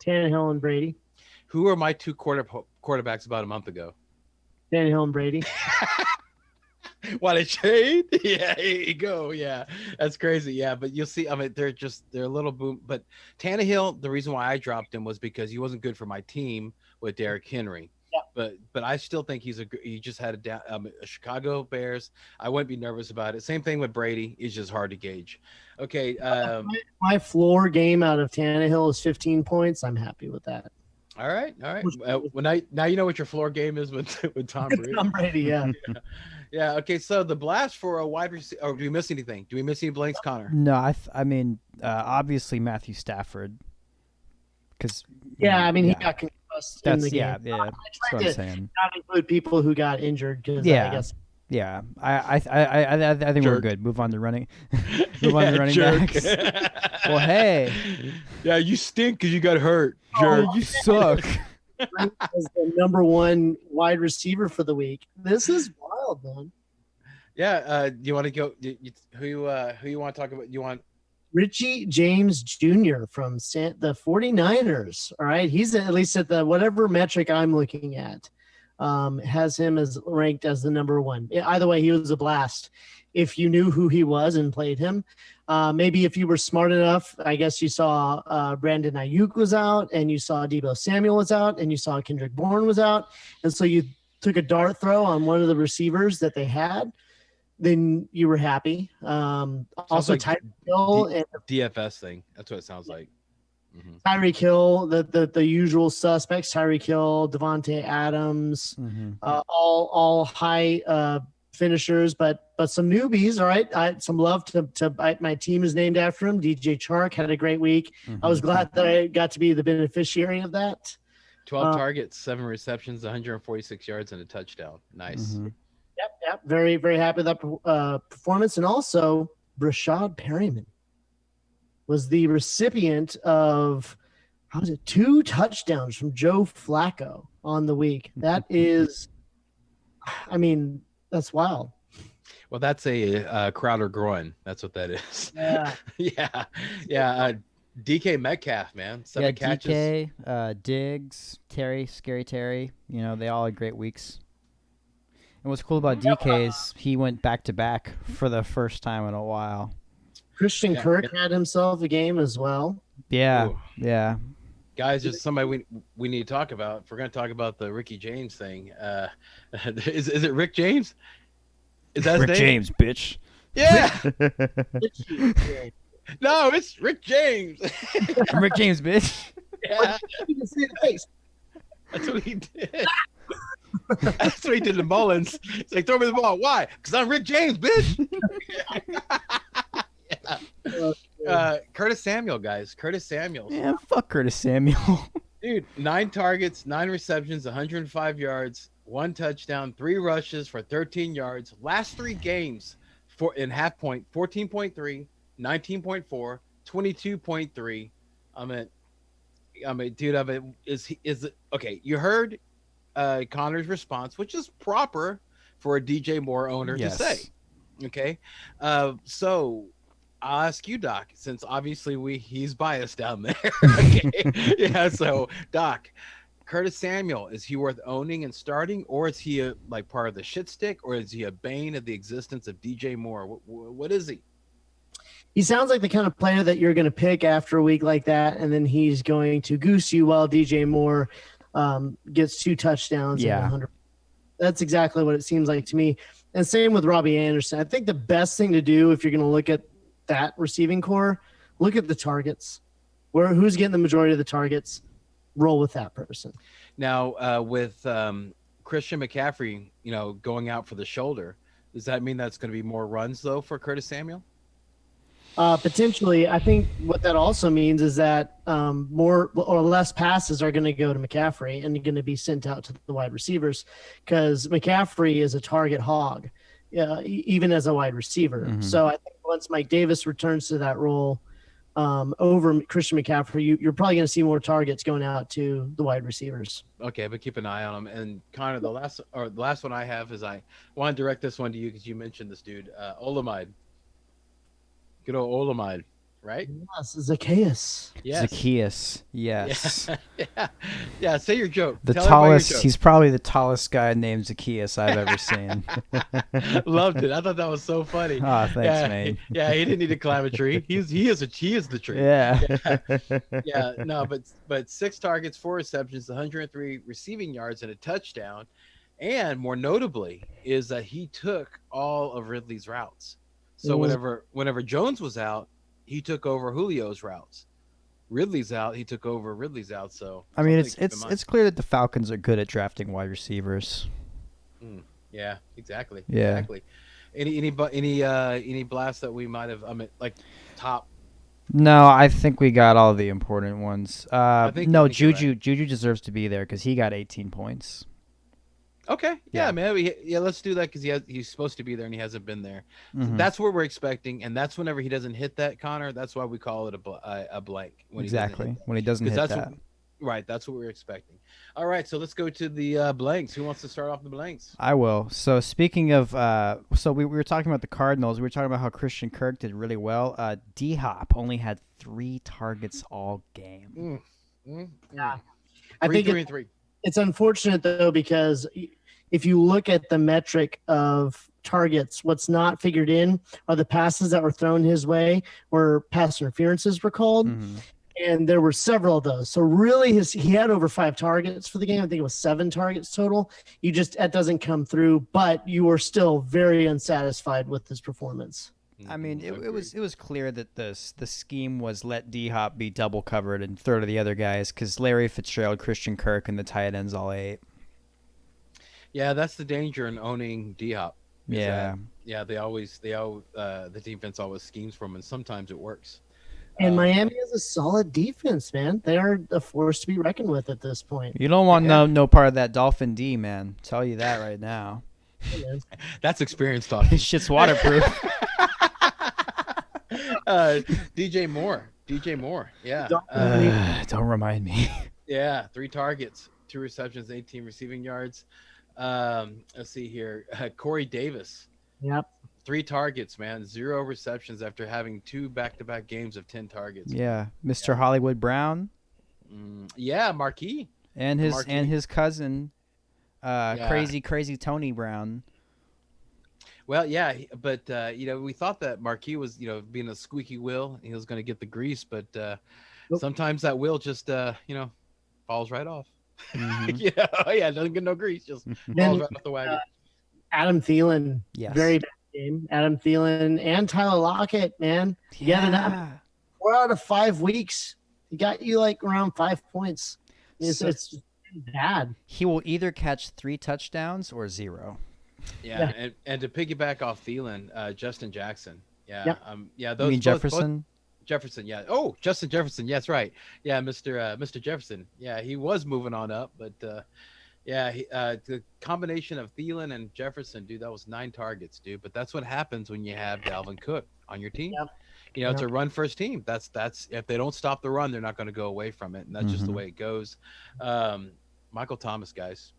Tannehill and Brady. Who are my two quarterbacks about a month ago? Tannehill and Brady. What a shade! Yeah, here you go. Yeah, that's crazy. Yeah, but you'll see. I mean, they're a little boom. But Tannehill, the reason why I dropped him was because he wasn't good for my team with Derrick Henry. Yeah. But I still think he just had a Chicago Bears. I wouldn't be nervous about it. Same thing with Brady. It's just hard to gauge. Okay. My floor game out of Tannehill is 15 points. I'm happy with that. All right. Well, now you know what your floor game is with Tom Brady. Tom Brady, yeah. Yeah. Okay. So the blast for a wide receiver. Or do we miss anything? Do we miss any blanks, Connor? No, I mean, obviously Matthew Stafford. Because he got concussed in the game. Yeah. That's what I'm saying. Not include people who got injured. I guess. Yeah, I think we're good. Move on to running. Move on to running backs. Well, hey. Yeah, you stink because you got hurt. Jerk. You suck. As the number one wide receiver for the week. This is wild, man. Yeah. You want to go? Who you want to talk about? You want Richie James Jr. from the 49ers. All right, he's at least at the whatever metric I'm looking at. Has him as ranked as the number one. Either way, he was a blast. If you knew who he was and played him, maybe if you were smart enough, I guess you saw Brandon Ayuk was out, and you saw Deebo Samuel was out, and you saw Kendrick Bourne was out, and so you took a dart throw on one of the receivers that they had. Then you were happy. Also, like Tyreek Hill and DFS thing. That's what it sounds like. Mm-hmm. Tyreek Hill, the usual suspects: Tyreek Hill, Devontae Adams, all high finishers, but some newbies. All right, some love to my team is named after him. DJ Chark had a great week. I was glad that I got to be the beneficiary of that. 12 targets, 7 receptions, 146 yards, and a touchdown. Nice. Yep. Very, very happy with that performance. And also, Brashad Perryman was the recipient of 2 touchdowns from Joe Flacco on the week. That is, I mean, that's wild. Well, that's a Crowder groin. That's what that is. Yeah. yeah. DK Metcalf, man. 7 catches. DK, Diggs, Scary Terry. They all had great weeks. And what's cool about DK is he went back-to-back for the first time in a while. Christian Kirk had himself a game as well. Yeah, Ooh. Yeah. Guys, there's somebody we need to talk about. If we're going to talk about the Ricky James thing. Is it Rick James? Is that his Rick name? James, bitch. Yeah. No, it's Rick James. Rick James, bitch. Yeah. That's what he did. That's what he did to Mullins. It's like, throw me the ball. Why? Because I'm Rick James, bitch. Curtis Samuel, guys. Curtis Samuel. Yeah, fuck Curtis Samuel. Dude, 9 targets, 9 receptions, 105 yards, 1 touchdown, 3 rushes for 13 yards. Last 3 games in half point, 14.3, 19.4, 22.3. I mean, dude, is okay. You heard Connor's response, which is proper for a DJ Moore owner to say. Okay, so I'll ask you, Doc, since obviously he's biased down there. Okay, yeah. So, Doc, Curtis Samuel, is he worth owning and starting, or is he part of the shit stick, or is he a bane of the existence of DJ Moore? What is he? He sounds like the kind of player that you're going to pick after a week like that, and then he's going to goose you while DJ Moore gets 2 touchdowns. Yeah. And 100. That's exactly what it seems like to me. And same with Robbie Anderson. I think the best thing to do if you're going to look at that receiving core, look at the targets. who's getting the majority of the targets, roll with that person. Now, with Christian McCaffrey, going out for the shoulder, does that mean that's going to be more runs though for Curtis Samuel? Potentially, I think what that also means is that more or less passes are going to go to McCaffrey and going to be sent out to the wide receivers, because McCaffrey is a target hog, even as a wide receiver. Mhm. So I think once Mike Davis returns to that role over Christian McCaffrey, you're probably going to see more targets going out to the wide receivers. Okay, but keep an eye on them. And Connor, the last one I have is, I want to direct this one to you because you mentioned this dude, Olamide. Good old Olamide, right? Yes, Zacchaeus. Yes. Zacchaeus. Yes. Yeah. Say your joke. The Tell everybody your tallest. joke. He's probably the tallest guy named Zacchaeus I've ever seen. Loved it. I thought that was so funny. Oh, thanks, yeah, man. Yeah, he didn't need to climb a tree. He is the tree. Yeah. Yeah, no, but 6 targets, 4 receptions, 103 receiving yards, and a touchdown. And more notably is that he took all of Ridley's routes. So whenever Jones was out, he took over Julio's routes. Ridley's out, he took over Ridley's out. So I mean, something to keep in mind. it's clear that the Falcons are good at drafting wide receivers. Yeah, exactly. Yeah. Exactly. Any blasts that we might have like top? No, I think we got all the important ones. I think you're Juju deserves to be there because he got 18 points. Okay, yeah, Yeah. man. Let's do that because he's supposed to be there and he hasn't been there. So Mhm. that's what we're expecting, and that's whenever he doesn't hit that, Connor. That's why we call it a blank. When Exactly. When he doesn't hit that's that. right. That's what we're expecting. All right, so let's go to the blanks. Who wants to start off the blanks? I will. So speaking of, so we were talking about the Cardinals. We were talking about how Christian Kirk did really well. D-Hop only had 3 targets all game. Yeah. I Three, think three, and 3. it's unfortunate though, because if you look at the metric of targets, what's not figured in are the passes that were thrown his way, where pass interferences were called. Mhm. And there were several of those. So really he had over 5 targets for the game. I think it was 7 targets total. That doesn't come through, but you were still very unsatisfied with his performance. I mean, it was clear that the scheme was let D-Hop be double covered and throw to the other guys because Larry Fitzgerald, Christian Kirk, and the tight ends all ate. Yeah, that's the danger in owning D-Hop. Yeah. The defense always schemes for him, and sometimes it works. And Miami is a solid defense, man. They are a force to be reckoned with at this point. You don't want no part of that Dolphin D, man. Tell you that right now. That's experience talking. His shit's waterproof. DJ Moore. Yeah. Don't remind me. Yeah, 3 targets, 2 receptions, 18 receiving yards. Let's see here. Corey Davis. Yep. 3 targets, man. 0 receptions after having 2 back-to-back games of 10 targets. Yeah, Mr. Hollywood Brown. Yeah, Marquis. And his cousin, crazy Tony Brown. Well, yeah, but we thought that Marquis was, being a squeaky wheel, he was going to get the grease, but sometimes that wheel just, falls right off. Mhm. Doesn't get no grease, just Then, falls right off the wagon. Adam Thielen, Yes. very bad game. Adam Thielen and Tyler Lockett, man. Yeah. 4 out of 5 weeks. He got you like around 5 points. It's bad. He will either catch 3 touchdowns or 0. Yeah, and to piggyback off Thielen, Justin Jackson. Yeah, Yep. Those. You mean Jefferson? Jefferson, yeah. Oh, Justin Jefferson. Yes, right. Yeah, Mr. Jefferson. Yeah, he was moving on up, but the combination of Thielen and Jefferson, dude, that was 9 targets, dude. But that's what happens when you have Dalvin Cook on your team. Yep. It's a run-first team. That's if they don't stop the run, they're not going to go away from it, and that's just the Mhm. way it goes. Michael Thomas, guys.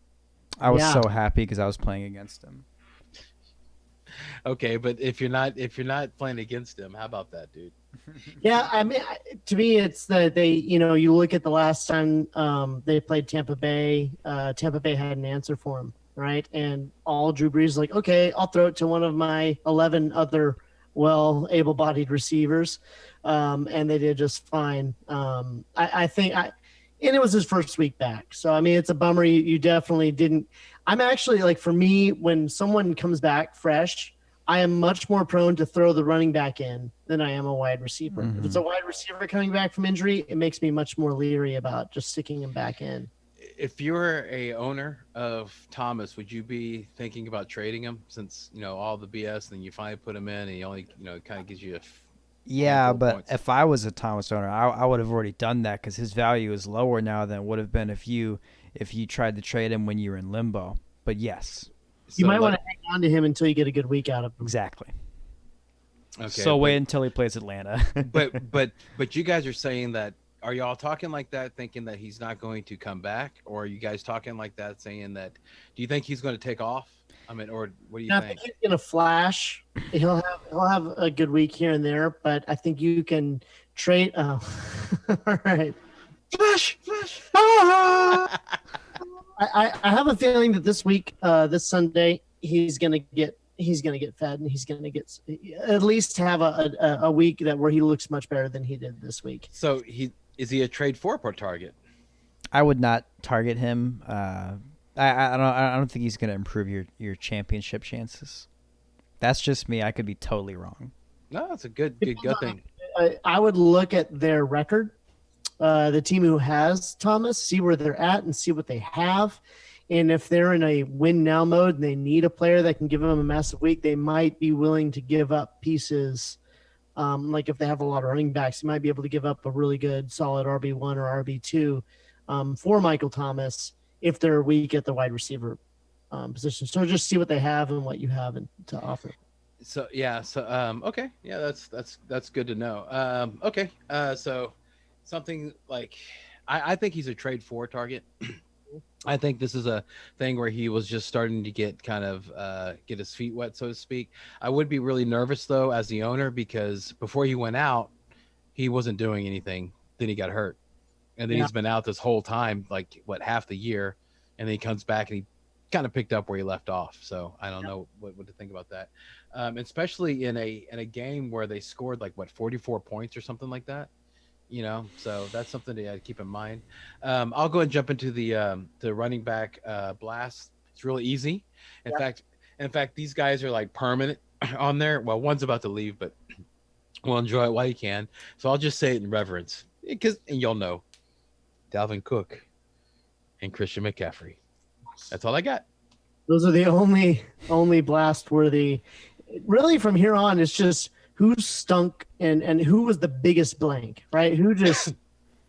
I was Yeah. so happy because I was playing against him. Okay, but if you're not playing against him, how about that, dude? Yeah, I mean, to me, it's that you look at the last time they played Tampa Bay. Tampa Bay had an answer for him, right? And all Drew Brees was like, okay, I'll throw it to one of my 11 other able-bodied receivers, and they did just fine. I think, and it was his first week back, so I mean, it's a bummer. You definitely didn't. I'm actually like, for me, when someone comes back fresh, I am much more prone to throw the running back in than I am a wide receiver. If it's a wide receiver coming back from injury, it makes me much more leery about just sticking him back in. If you were a owner of Thomas, would you be thinking about trading him since all the BS, and then you finally put him in, and he only kind of gives you a Yeah, handful of but points? if I was a Thomas owner, I would have already done that because his value is lower now than it would have been if you tried to trade him when you were in limbo. But yes, You So, might want like, to hang on to him until you get a good week out of him. exactly. okay, So wait until he plays Atlanta. but you guys are saying that. Are y'all talking like that, thinking that he's not going to come back, or are you guys talking like that, saying that? Do you think he's going to take off? I mean, or what do you I think? think he's gonna flash. He'll have a good week here and there, but I think you can trade. Oh, all right. Flash. I have a feeling that this week, this Sunday, he's gonna get fed, and he's gonna get at least have a week where he looks much better than he did this week. So is he a trade for per target? I would not target him. I don't think he's going to improve your championship chances. That's just me. I could be totally wrong. No, that's a good thing. I would look at their record, the team who has Thomas, see where they're at, and see what they have. And if they're in a win now mode and they need a player that can give them a massive week, they might be willing to give up pieces. Like if they have a lot of running backs, they might be able to give up a really good, solid RB1 or RB2 for Michael Thomas if they're weak at the wide receiver position. So just see what they have and what you have to offer. So okay, yeah, that's good to know. Okay, so something like I think he's a trade for target. I think this is a thing where he was just starting to get kind of get his feet wet, so to speak. I would be really nervous though as the owner, because before he went out, he wasn't doing anything. Then he got hurt, and then he's been out this whole time, like half the year, and then he comes back and he kind of picked up where he left off. So I don't know what to think about that, especially in a game where they scored 44 points or something like that. So that's something to keep in mind. I'll go and jump into the running back blast. It's really easy. In fact, these guys are permanent on there. Well, one's about to leave, but we'll enjoy it while you can. So I'll just say it in reverence, and you'll know, Dalvin Cook and Christian McCaffrey. That's all I got. Those are the only blast worthy. Really, from here on, it's just who stunk and who was the biggest blank, right? Who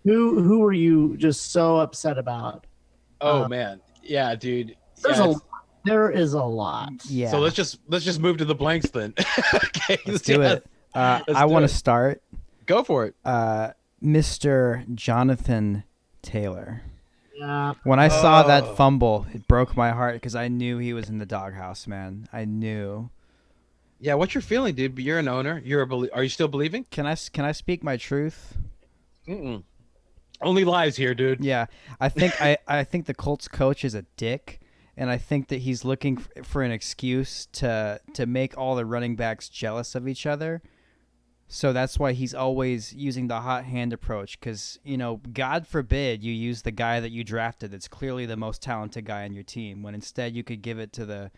who were you just so upset about? Oh man, yeah, dude. There is a lot. Yeah. So let's just move to the blanks then. Okay, let's do it. I want to start. Go for it. Mr. Jonathan Taylor. Yeah. When I saw that fumble, it broke my heart because I knew he was in the doghouse, man. I knew. Yeah, what's your feeling, dude? You're an owner. Are you still believing? Can I speak my truth? Mm-mm. Only lies here, dude. Yeah, I think I think the Colts coach is a dick, and I think that he's looking for an excuse to make all the running backs jealous of each other. So that's why he's always using the hot hand approach, because, God forbid you use the guy that you drafted that's clearly the most talented guy on your team, when instead you could give it to the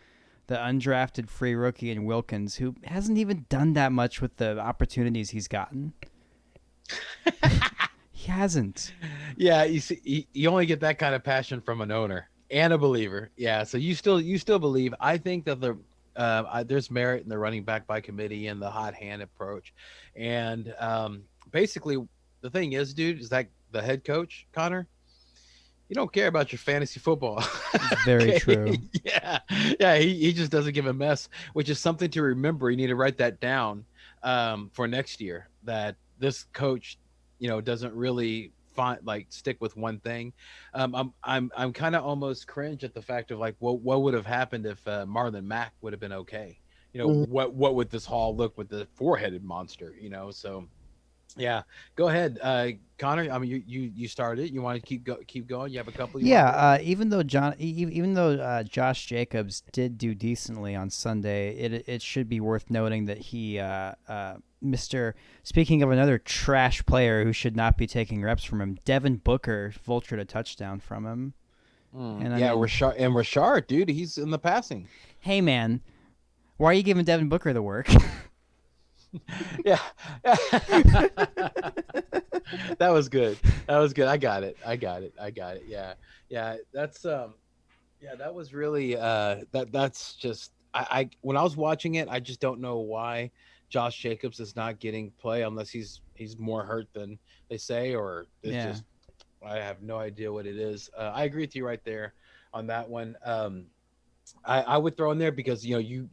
undrafted free rookie in Wilkins, who hasn't even done that much with the opportunities he's gotten. He hasn't. Yeah, you see, you only get that kind of passion from an owner and a believer. Yeah, so you still believe. I think that there's merit in the running back by committee and the hot hand approach, and basically the thing is, dude, is that the head coach, Connor, you don't care about your fantasy football. Very true. Yeah. He just doesn't give a mess, which is something to remember. You need to write that down for next year. That this coach, doesn't really stick with one thing. I'm kind of almost cringe at the fact of what would have happened if Marlon Mack would have been okay. What would this Hall look with the four-headed monster? So. Yeah, go ahead, Connor. I mean, you started. You want to keep going? You have a couple. Even though Josh Jacobs did do decently on Sunday, it should be worth noting that he, speaking of another trash player who should not be taking reps from him, Devin Booker vultured a touchdown from him. Rashard, dude, he's in the passing. Hey, man. Why are you giving Devin Booker the work? Yeah. That was good. That was good. I got it. Yeah. Yeah. That was really that's just I when I was watching it, I just don't know why Josh Jacobs is not getting play unless he's more hurt than they say, or it's just I have no idea what it is. I agree with you right there on that one. I would throw in there because you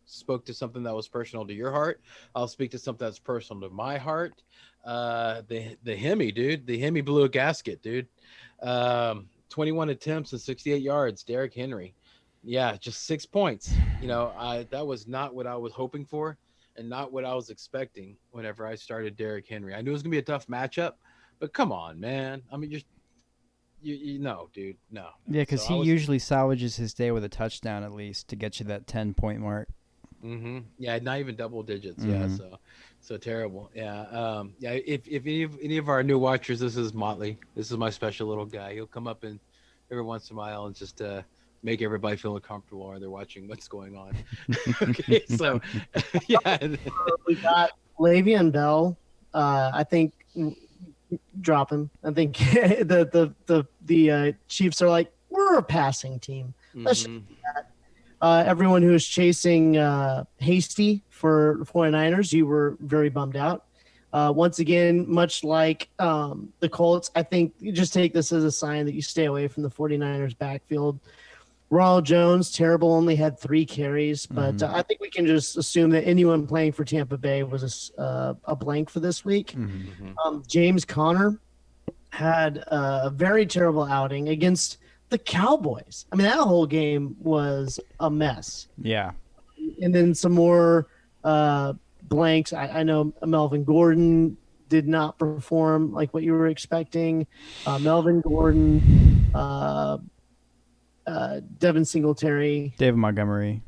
spoke to something that was personal to your heart. I'll speak to something that's personal to my heart. The Hemi, dude. The Hemi blew a gasket, dude. 21 attempts and 68 yards. Derrick Henry. Yeah, just 6 points. That was not what I was hoping for and not what I was expecting whenever I started Derrick Henry. I knew it was gonna be a tough matchup, but come on, man. I mean, you know, dude, no. Yeah, because he usually salvages his day with a touchdown at least to get you that 10-point mark. Mm-hmm. Yeah, not even double digits. Mm-hmm. Yeah, so terrible. Yeah, yeah. If any of our new watchers, this is Motley. This is my special little guy. He'll come up and every once in a while and just make everybody feel uncomfortable while they're watching what's going on. Okay, so yeah, we got Le'Veon Bell. I think drop him. I think the Chiefs are like, we're a passing team. Let's just do that. Everyone who is chasing Hasty for 49ers, you were very bummed out. Once again, much like the Colts, I think you just take this as a sign that you stay away from the 49ers backfield. Ronald Jones, terrible, only had 3 carries, but I think we can just assume that anyone playing for Tampa Bay was a blank for this week. James Conner had a very terrible outing against the Cowboys. I mean, that whole game was a mess. Yeah. And then some more blanks. I know Melvin Gordon did not perform like what you were expecting. Melvin Gordon, Devin Singletary, David Montgomery.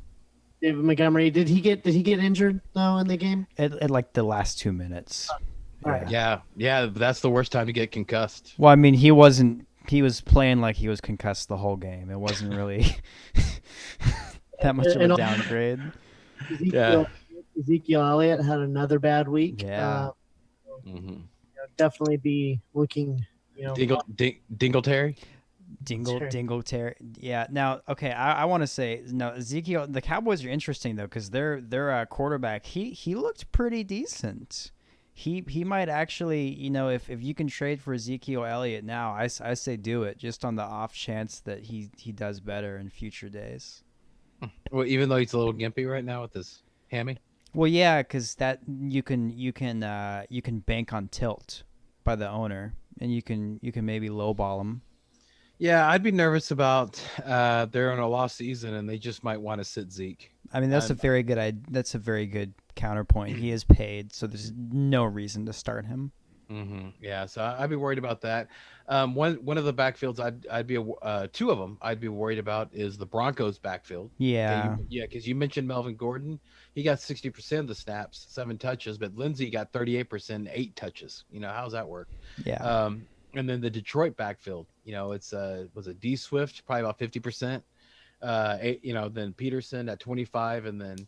Did he get injured though in the game? At like the last 2 minutes. Right. yeah. That's the worst time to get concussed. Well, I mean, he wasn't. He was playing like he was concussed the whole game. It wasn't really that much of a downgrade. Ezekiel Elliott had another bad week. Yeah. Definitely be looking. Dingletary. Dingletary. Yeah. Now, okay, I want to say Ezekiel. The Cowboys are interesting though because their quarterback he looked pretty decent. He might actually, if you can trade for Ezekiel Elliott now, I say do it just on the off chance that he does better in future days. Well, even though he's a little gimpy right now with his hammy. Well, yeah, because that you can bank on tilt by the owner, and you can maybe lowball him. Yeah, I'd be nervous about they're in a lost season and they just might want to sit Zeke. I mean, that's a very good counterpoint. He is paid, so there's no reason to start him. Yeah, so I'd be worried about that. One of the backfields I'd be 2 of them I'd be worried about is the Broncos backfield. Yeah, because you mentioned Melvin Gordon, he got 60% of the snaps, 7 touches, but Lindsey got 38%, 8 touches. How's that work? Yeah. And then the Detroit backfield, it's was a D Swift probably about 50%. Then Peterson at 25, and then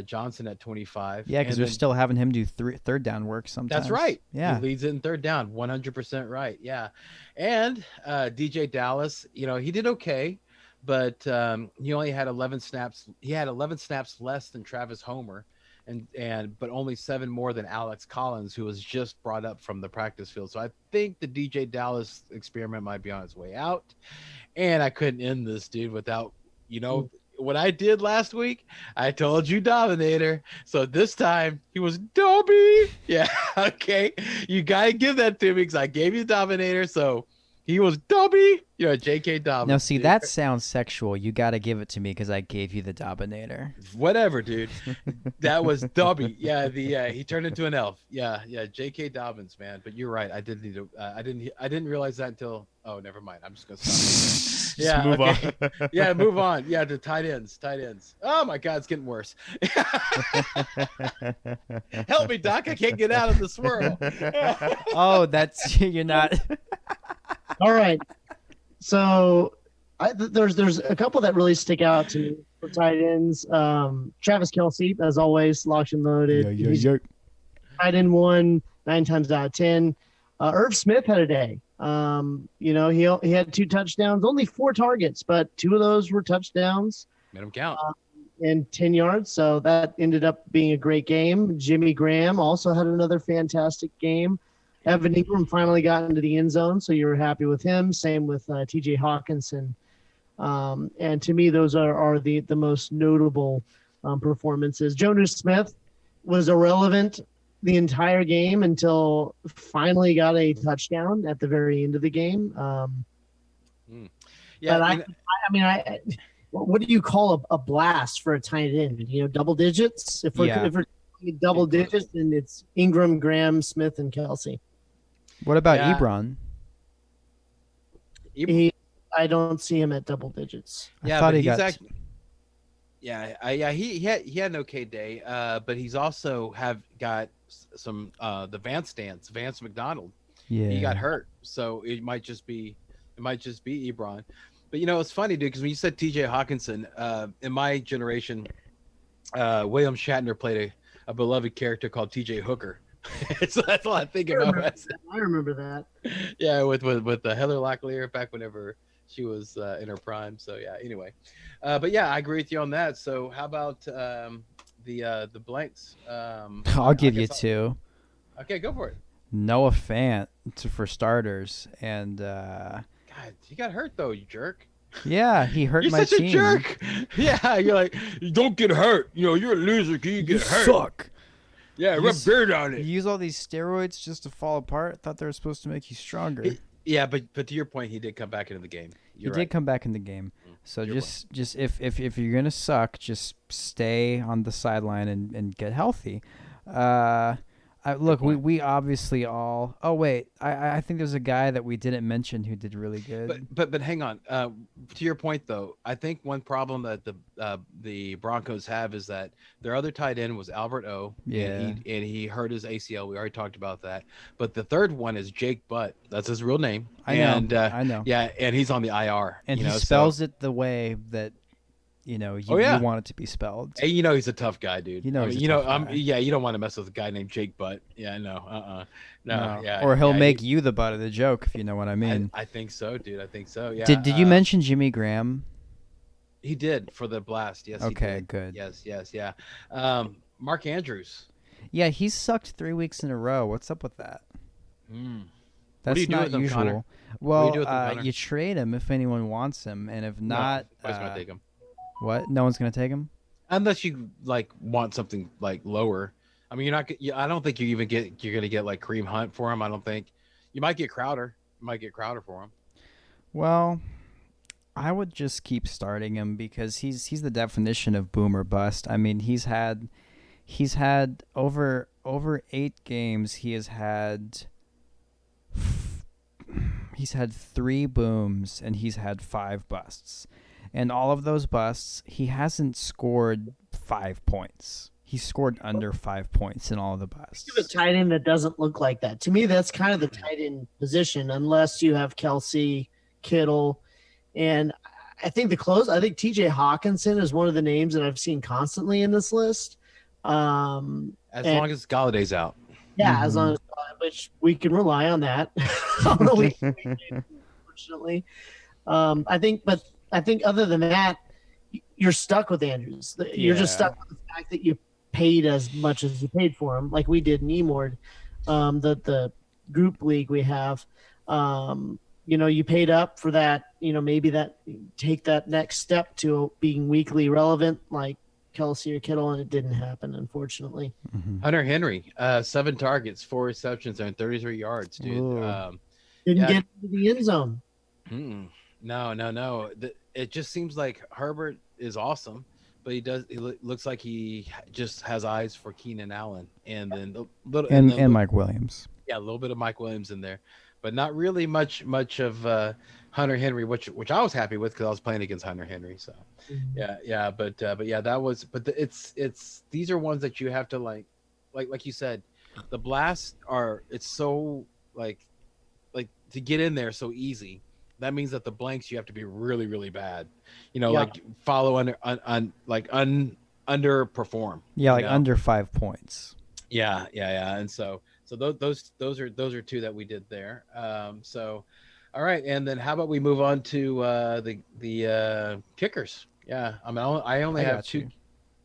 Johnson at 25. Yeah, because they're still having him do third down work sometimes. That's right. Yeah, he leads it in third down, 100% right. Yeah, and DJ Dallas, he did okay, but he only had 11 snaps. He had 11 snaps less than Travis Homer, but only 7 more than Alex Collins, who was just brought up from the practice field. So I think the DJ Dallas experiment might be on its way out. And I couldn't end this, dude, without, what I did last week. I told you Dominator. So this time he was Dobby. Yeah, okay. You got to give that to me because I gave you Dominator. So he was Dobby. J.K. Dobbins. Now, see, that sounds sexual. You got to give it to me because I gave you the Dominator. Whatever, dude. That was Dobby. Yeah, he turned into an elf. Yeah, J.K. Dobbins, man. But you're right. I did need to. I didn't realize that until. Oh, never mind. I'm just gonna stop. Yeah, move on. Yeah, move on. Yeah, to tight ends. Oh my God, it's getting worse. Help me, Doc. I can't get out of the swirl. Oh, you're not. All right. So there's a couple that really stick out to me. for tight ends. Travis Kelsey, as always, locked and loaded. He's tight end one 9 times out of 10. Irv Smith had a day. He had 2 touchdowns, only 4 targets, but 2 of those were touchdowns. Made him count. And 10 yards. So that ended up being a great game. Jimmy Graham also had another fantastic game. Evan Ingram finally got into the end zone, so you were happy with him. Same with TJ Hawkinson. And to me, those are the most notable performances. Jonas Smith was irrelevant the entire game until finally got a touchdown at the very end of the game. Yeah, but what do you call a blast for a tight end? Double digits? If we're double digits, then it's Ingram, Graham, Smith, and Kelsey. What about Ebron? I don't see him at double digits. Yeah, I thought but he got. He had an okay day. But he's also got some the Vance McDonald. Yeah, he got hurt, so it might just be Ebron. But it's funny, dude, because when you said TJ Hawkinson, in my generation, William Shatner played a beloved character called TJ Hooker. So that's all I think about. I remember that. Yeah, with Heather Locklear back whenever she was in her prime. So yeah, anyway. But yeah, I agree with you on that. So how about the blanks? I'll give you 2. Okay, go for it. Noah Fant for starters, and God, he got hurt though, you jerk. Yeah, he hurt you're my such team. A jerk. Yeah, you're like, you don't get hurt. You're a loser because you get hurt. Suck. Yeah, rub beard on it. You use all these steroids just to fall apart. I thought they were supposed to make you stronger. Yeah, but to your point, he did come back into the game. He did come back in the game. So just if you're gonna suck, just stay on the sideline and get healthy. Look, we obviously all. Oh wait, I think there's a guy that we didn't mention who did really good. But hang on. To your point though, I think one problem that the Broncos have is that their other tight end was Albert O. Yeah. And he hurt his ACL. We already talked about that. But the third one is Jake Butt. That's his real name. I know. Yeah, and he's on the IR. And he spells it the way that. You want it to be spelled. Hey, he's a tough guy, dude. He's a tough guy. You don't want to mess with a guy named Jake Butt. Yeah, no. Yeah. Or he'll make you the butt of the joke, if you know what I mean. I think so, dude. I think so. Yeah. Did you mention Jimmy Graham? He did for the blast. Yes. Okay, he did. good. Yes. Yeah. Mark Andrews. Yeah, he's sucked 3 weeks in a row. What's up with that? That's not usual. Connor? Well, you trade him if anyone wants him, and if not, nobody's gonna take him. What? No one's gonna take him unless you want something lower. I mean, I don't think you're gonna get Kareem Hunt for him. I don't think you might get Crowder. You might get Crowder for him. Well, I would just keep starting him because he's the definition of boom or bust. I mean, he's had over 8 games. He's had 3 booms and he's had 5 busts. And all of those busts, he hasn't scored 5 points. He scored under 5 points in all of the busts. You have a tight end that doesn't look like that. To me, that's kind of the tight end position, unless you have Kelsey, Kittle, and I think TJ Hawkinson is one of the names that I've seen constantly in this list. As long as Galladay's out. Yeah, as long as which we can rely on that. Unfortunately, I think other than that, you're stuck with Andrews. You're just stuck with the fact that you paid as much as you paid for him, like we did in Emord, the group league we have. You paid up for that. Maybe take that next step to being weekly relevant, like Kelsey or Kittle, and it didn't happen, unfortunately. Mm-hmm. Hunter Henry, 7 targets, 4 receptions, and 33 yards, dude. Didn't get into the end zone. No. It just seems like Herbert is awesome, but he looks like he just has eyes for Keenan Allen and then Mike Williams. Yeah, a little bit of Mike Williams in there, but not really much of Hunter Henry, which I was happy with because I was playing against Hunter Henry. So it's these are ones that you have to like you said, the blasts it's so like to get in there so easy. that means that the blanks you have to be really, really bad. Yeah. Like follow underperform. Yeah, you like know? under 5 points. Yeah. And so those are two that we did there. So all right, and then how about we move on to the kickers? Yeah, I mean I only I have got two. you.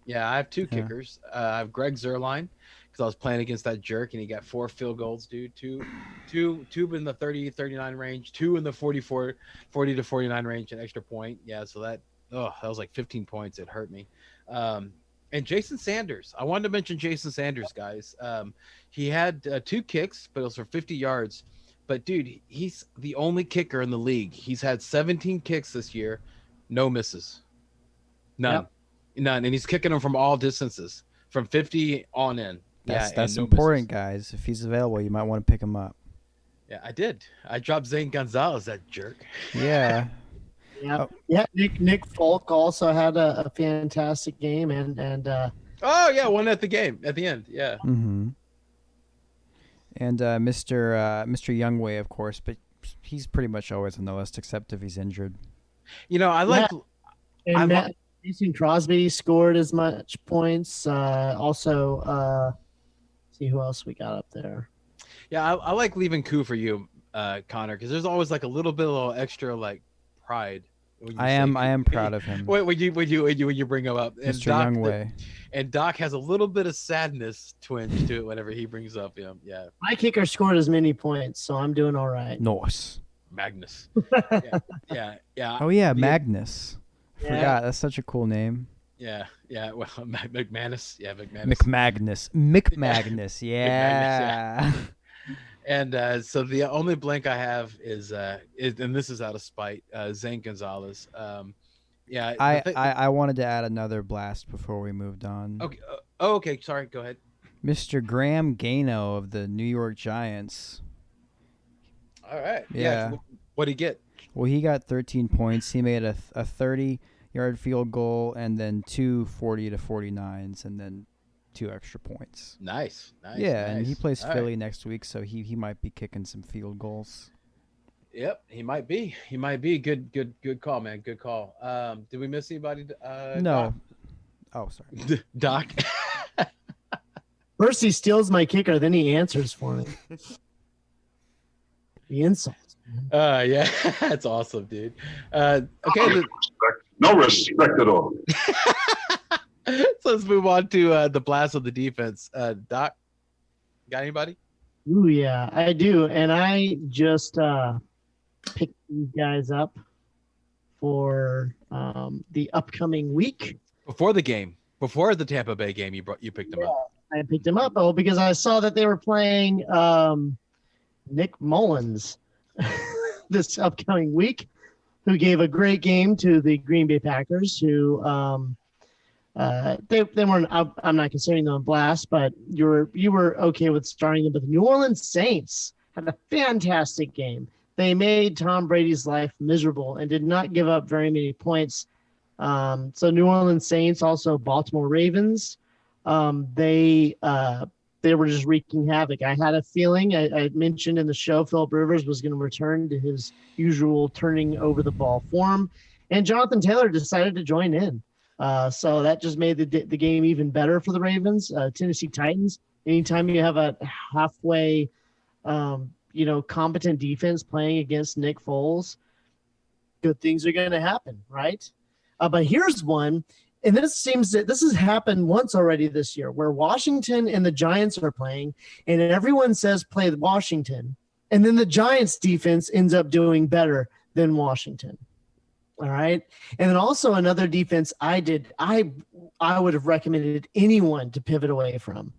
Yeah, I have two Yeah. kickers. I have Greg Zerline because I was playing against that jerk and he got 4 field goals, dude. Two in the 30-39 range, two in the 40 to 49 range, an extra point. Yeah, so that was like 15 points. It hurt me. And Jason Sanders. I wanted to mention Jason Sanders, guys. He had 2 kicks, but it was for 50 yards. But dude, he's the only kicker in the league. He's had 17 kicks this year, no misses, none. Yep. None, and he's kicking them from all distances, from 50 on in. That's no important, misses. guys. If he's available, you might want to pick him up. Yeah, I did. I dropped Zane Gonzalez, that jerk. Yeah. Yeah, Oh. yeah. Nick Folk also had a fantastic game, and Oh yeah, one at the end. Yeah. Mm-hmm. And Mr. Youngway, of course, but he's pretty much always on the list, except if he's injured. I like. and Mason Crosby scored as much points. Also, see who else we got up there. Yeah, I like leaving coup for you, Connor, because there's always like a little bit of extra like pride. when you I say am coup. proud of him. When you bring him up, and Mr. Doc, Youngway. and Doc has a little bit of sadness twinge to it whenever he brings up him. Yeah, My kicker scored as many points, so I'm doing all right. Nice. Magnus. Yeah. Oh yeah, Magnus. I Yeah. forgot. That's such a cool name. Yeah. Well, McManus. Yeah, McManus. McMagnus. Yeah. And so the only blank I have is and this is out of spite, Zane Gonzalez. Yeah. I wanted to add another blast before we moved on. Okay. Okay. Sorry. Go ahead. Mr. Graham Gano of the New York Giants. All right. Yeah. What'd he get? Well, he got 13 points. He made a 30-yard field goal and then 2 40 to 49s and then 2 extra points. Nice. Yeah, and he plays All Philly right. next week, so he might be kicking some field goals. Yep. He might be. Good call, man. Good call. Did we miss anybody? No. Oh, sorry. Doc. First he steals my kicker, then he answers for me. The insults. Yeah. That's awesome, dude. Okay. No respect at all. So let's move on to the blast of the defense. Doc, got anybody? Ooh, yeah, I do. And I just picked these guys up for the upcoming week. Before the Tampa Bay game, you picked them up. I picked them up because I saw that they were playing Nick Mullins this upcoming week, who gave a great game to the Green Bay Packers, who they weren't. I'm not considering them a blast, but you were okay with starting them. But the New Orleans Saints had a fantastic game. They made Tom Brady's life miserable and did not give up very many points. So New Orleans Saints, also Baltimore Ravens, they were just wreaking havoc. I had a feeling, I mentioned in the show, Philip Rivers was going to return to his usual turning over the ball form, and Jonathan Taylor decided to join in. So that just made the game even better for the Ravens. Tennessee Titans, anytime you have a halfway, competent defense playing against Nick Foles, good things are going to happen, right? But here's one. And then it seems that this has happened once already this year, where Washington and the Giants are playing, and everyone says play Washington, and then the Giants defense ends up doing better than Washington. All right. And then also another defense I would have recommended anyone to pivot away from,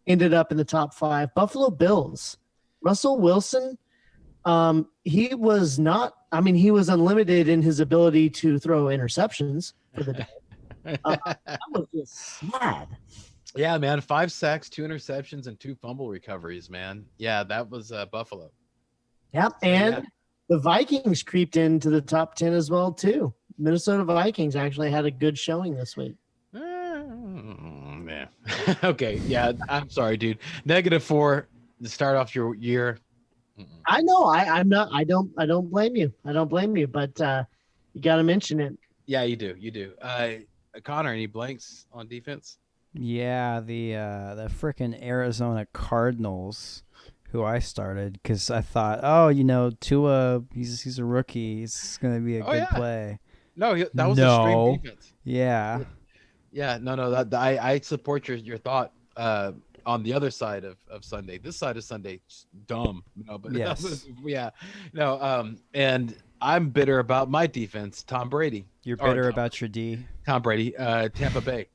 ended up in the top 5. Buffalo Bills. Russell Wilson, he was unlimited in his ability to throw interceptions for the day. That was just sad. Yeah, man. 5 sacks, 2 interceptions, and 2 fumble recoveries, man. Yeah, that was Buffalo. Yep. And the Vikings creeped into the top 10 as well, too. Minnesota Vikings actually had a good showing this week. Man. Okay. Yeah. I'm sorry, dude. -4 to start off your year. Mm-mm. I know. I'm not. I don't blame you. I don't blame you. But you got to mention it. Yeah, you do. You do. Connor, any blanks on defense? Yeah, the frickin' Arizona Cardinals, who I started because I thought, oh, Tua, he's a rookie, he's gonna be a Oh good yeah. play. No, that was a stream No, defense. yeah, Yeah, no. I support your thought. On the other side of Sunday, this side of Sunday, just dumb. But yes, yeah, no. And I'm bitter about my defense. Tom Brady you're or bitter about your D. Tom Brady. Tampa Bay.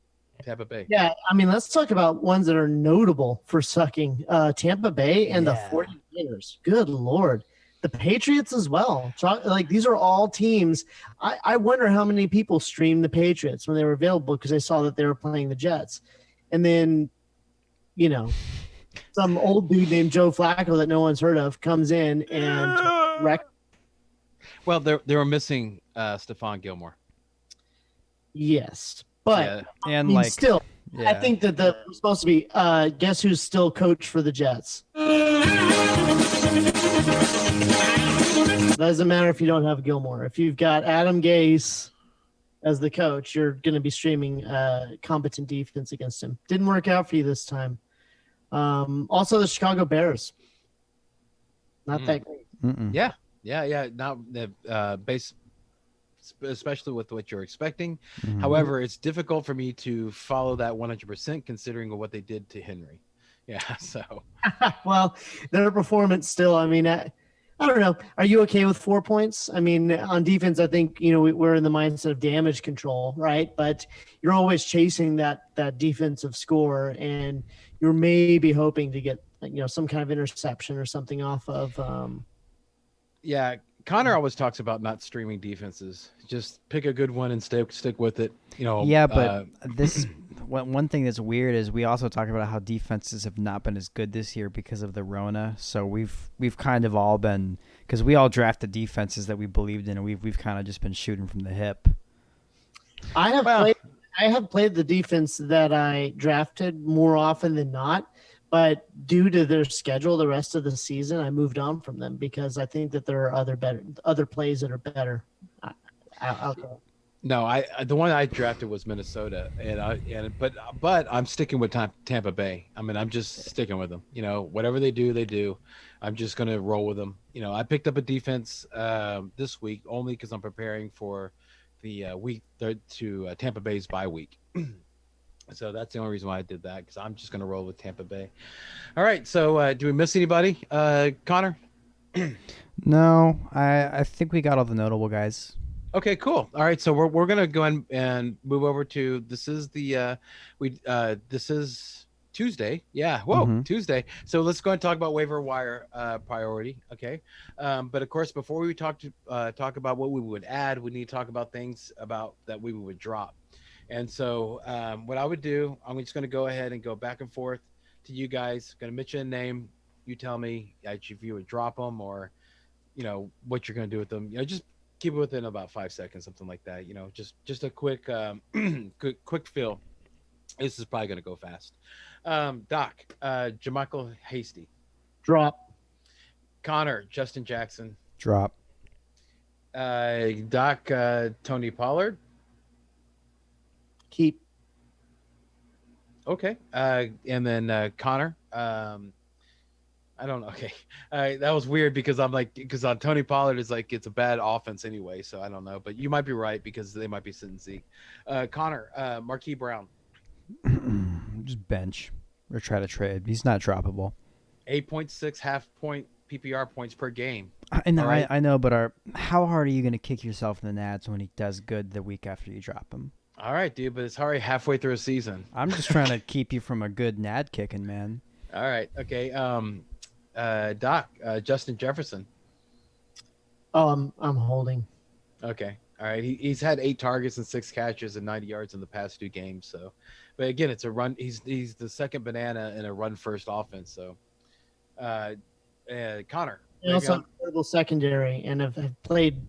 Tampa Bay. Yeah, I mean, let's talk about ones that are notable for sucking. Tampa Bay and Yeah. the 49ers. Good Lord. The Patriots as well. Like, these are all teams. I wonder how many people streamed the Patriots when they were available because they saw that they were playing the Jets. And then, some old dude named Joe Flacco that no one's heard of comes in and wreck. Well, they were missing Stephon Gilmore. Yes. But Yeah. And I mean, like, still, yeah, I think that the supposed to be guess who's still coach for the Jets? Doesn't matter if you don't have Gilmore. If you've got Adam Gase as the coach, you're going to be streaming competent defense against him. Didn't work out for you this time. Also, the Chicago Bears. Not that great. mm-mm. Yeah. Not base, especially with what you're expecting. Mhm. However, it's difficult for me to follow that 100% considering what they did to Henry. Yeah. So Well, their performance still. I mean, I don't know. Are you okay with 4 points? I mean, on defense, I think we're in the mindset of damage control, right? But you're always chasing that defensive score, and you're maybe hoping to get some kind of interception or something off of. yeah, Connor always talks about not streaming defenses. Just pick a good one and stick with it. Yeah, but this one thing that's weird is we also talk about how defenses have not been as good this year because of the Rona. So we've kind of all been, because we all drafted defenses that we believed in, and we've kind of just been shooting from the hip. I have played the defense that I drafted more often than not, but due to their schedule the rest of the season, I moved on from them because I think that there are other plays that are better out there. No, the one I drafted was Minnesota, but I'm sticking with Tampa Bay. I mean, I'm just sticking with them. Whatever they do, they do. I'm just gonna roll with them. I picked up a defense this week only because I'm preparing for the week to Tampa Bay's bye week. So that's the only reason why I did that, because I'm just gonna roll with Tampa Bay. All right. So do we miss anybody, Connor? No, I think we got all the notable guys. Okay, cool. All right, so we're gonna go and move over to this is Tuesday. Yeah, whoa, Mhm. Tuesday. So let's go and talk about waiver wire priority. Okay, but of course, before we talk about what we would add, we need to talk about things about that we would drop. And so what I would do, I'm just gonna go ahead and go back and forth to you guys. Gonna mention a name. You tell me if you would drop them or what you're gonna do with them. Just keep it within about 5 seconds, something like that. Just a quick quick fill. This is probably going to go fast. Doc, Jermichael Hasty. Drop. Connor, Justin Jackson. Drop. Doc, Tony Pollard. Keep. Okay. And then Connor, I don't know. Okay. That was weird because because on Tony Pollard is it's a bad offense anyway. So I don't know, but you might be right because they might be sitting Zeke. Connor, Marquise Brown. Just bench or try to trade. He's not droppable. 8.6 half point PPR points per game. I know, Right. I know, but how hard are you going to kick yourself in the nads when he does good the week after you drop him? All right, dude, but it's already halfway through a season. I'm just trying to keep you from a good nad kicking, man. All right. Okay. Doc, Justin Jefferson. Oh, I'm holding. Okay. All right. He's had 8 targets and 6 catches and 90 yards in the past 2 games. So, but again, it's a run. He's the second banana in a run first offense. So, Connor. They also have incredible secondary and have played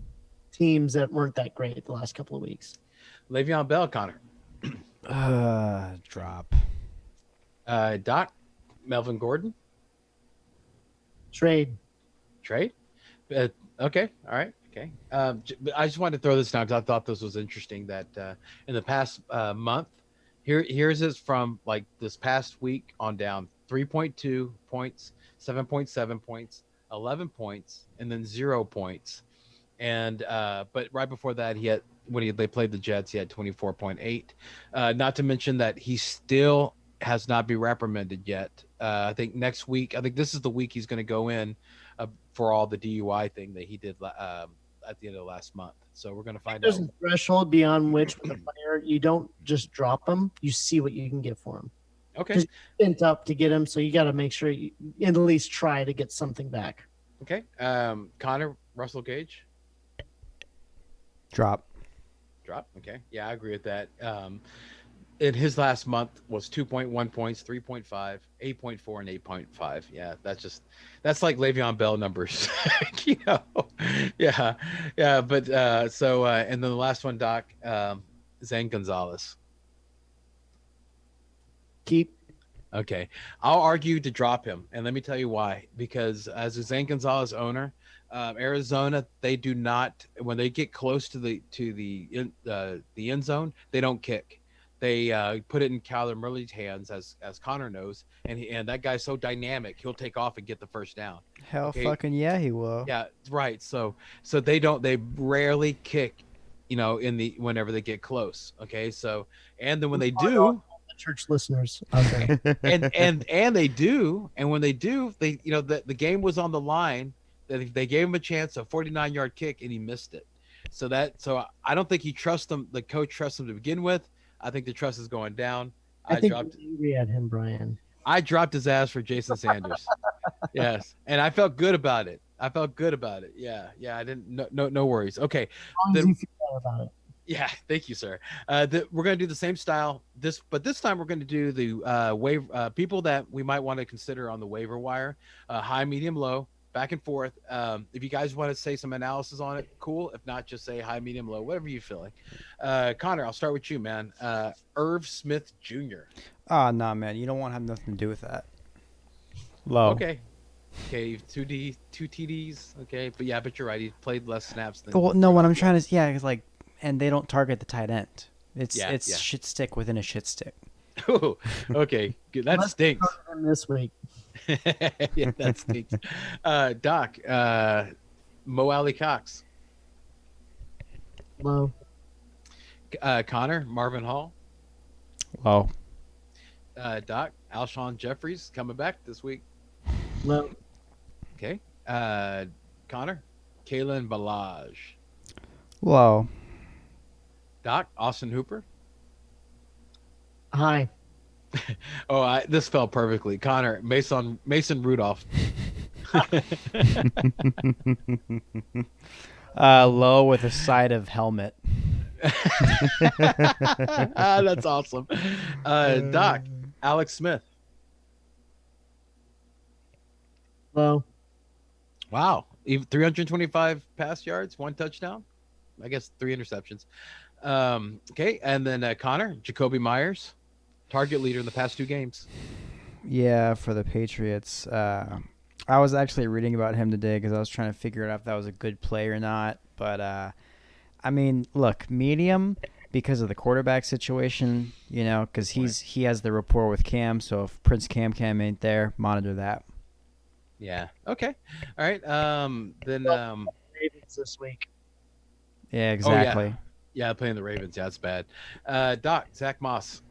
teams that weren't that great the last couple of weeks. Le'Veon Bell, Connor. Drop. Doc, Melvin Gordon. Trade. Trade? Okay. All right. Okay. I just wanted to throw this down because I thought this was interesting that in the past month, here's this from like this past week on down: 3.2 points, 7.7 points, 11 points, and then 0 points. And but right before that, he had they played the Jets, he had 24.8. Not to mention that he still has not been reprimanded yet. I think next week, I think this is the week he's going to go in for all the DUI thing that he did at the end of last month. So we're going to find out. There's a threshold beyond which with a player, you don't just drop them. You see what you can get for him. Okay. Because you spent up to get him, so you got to make sure you at least try to get something back. Okay. Connor, Russell Gage. Drop. Okay. Yeah, I agree with that. In his last month was 2.1 points, 3.5, 8.4, and 8.5. Yeah, that's like Le'Veon Bell numbers. you know. Yeah. Yeah. But and then the last one, Doc, Zane Gonzalez. Keep. Okay. I'll argue to drop him. And let me tell you why. Because as a Zane Gonzalez owner, Arizona, they do not, when they get close to the end zone, they don't kick. They put it in Kyler Murray's hands, as Connor knows, and that guy's so dynamic, he'll take off and get the first down. Hell, fucking yeah, he will. Yeah, right. So they rarely kick, whenever they get close. Okay, so and then when they do, the church listeners out there. and they do, and when they do, the game was on the line. They gave him a chance, a 49-yard kick, and he missed it. So I don't think he trusts them. The coach trusts him to begin with. I think the trust is going down. I think you're angry at him, Brian. I dropped his ass for Jason Sanders. Yes, and I felt good about it. Yeah. I didn't. No worries. Okay. How long do you feel about it? Yeah, thank you, sir. We're going to do the same style. But this time we're going to do the people that we might want to consider on the waiver wire, high, medium, low. Back and forth. If you guys want to say some analysis on it, cool. If not, just say high, medium, low, whatever you're feeling. Connor, I'll start with you, man. Irv Smith Jr. Oh, no, man. You don't want to have nothing to do with that. Low. Okay, two TDs. Okay, but you're right. He played less snaps than. Well, no, what I'm trying to it's like, and they don't target the tight end. It's shit stick within a shit stick. Ooh, okay, good. That stinks. This week. Yeah, that stinks. Doc, Mo Alley Cox. Low. Connor, Marvin Hall. Low. Doc, Alshon Jeffries coming back this week. Low. Okay. Connor, Kalen Balaj. Low. Doc, Austin Hooper. High. Oh, this fell perfectly. Connor, Mason Rudolph. Low with a side of helmet. That's awesome. Doc, Alex Smith. Low. Wow. 325 pass yards, 1 touchdown. I guess 3 interceptions. Okay. And then Connor, Jacoby Myers, target leader in the past 2 games. Yeah, for the Patriots. I was actually reading about him today because I was trying to figure out if that was a good play or not. But, I mean, look, medium because of the quarterback situation, because he has the rapport with Cam. So if Prince Cam ain't there, monitor that. Yeah. Okay. All right. Then Ravens this week. Yeah, exactly. Oh, yeah, playing the Ravens. Yeah, it's bad. Doc, Zach Moss.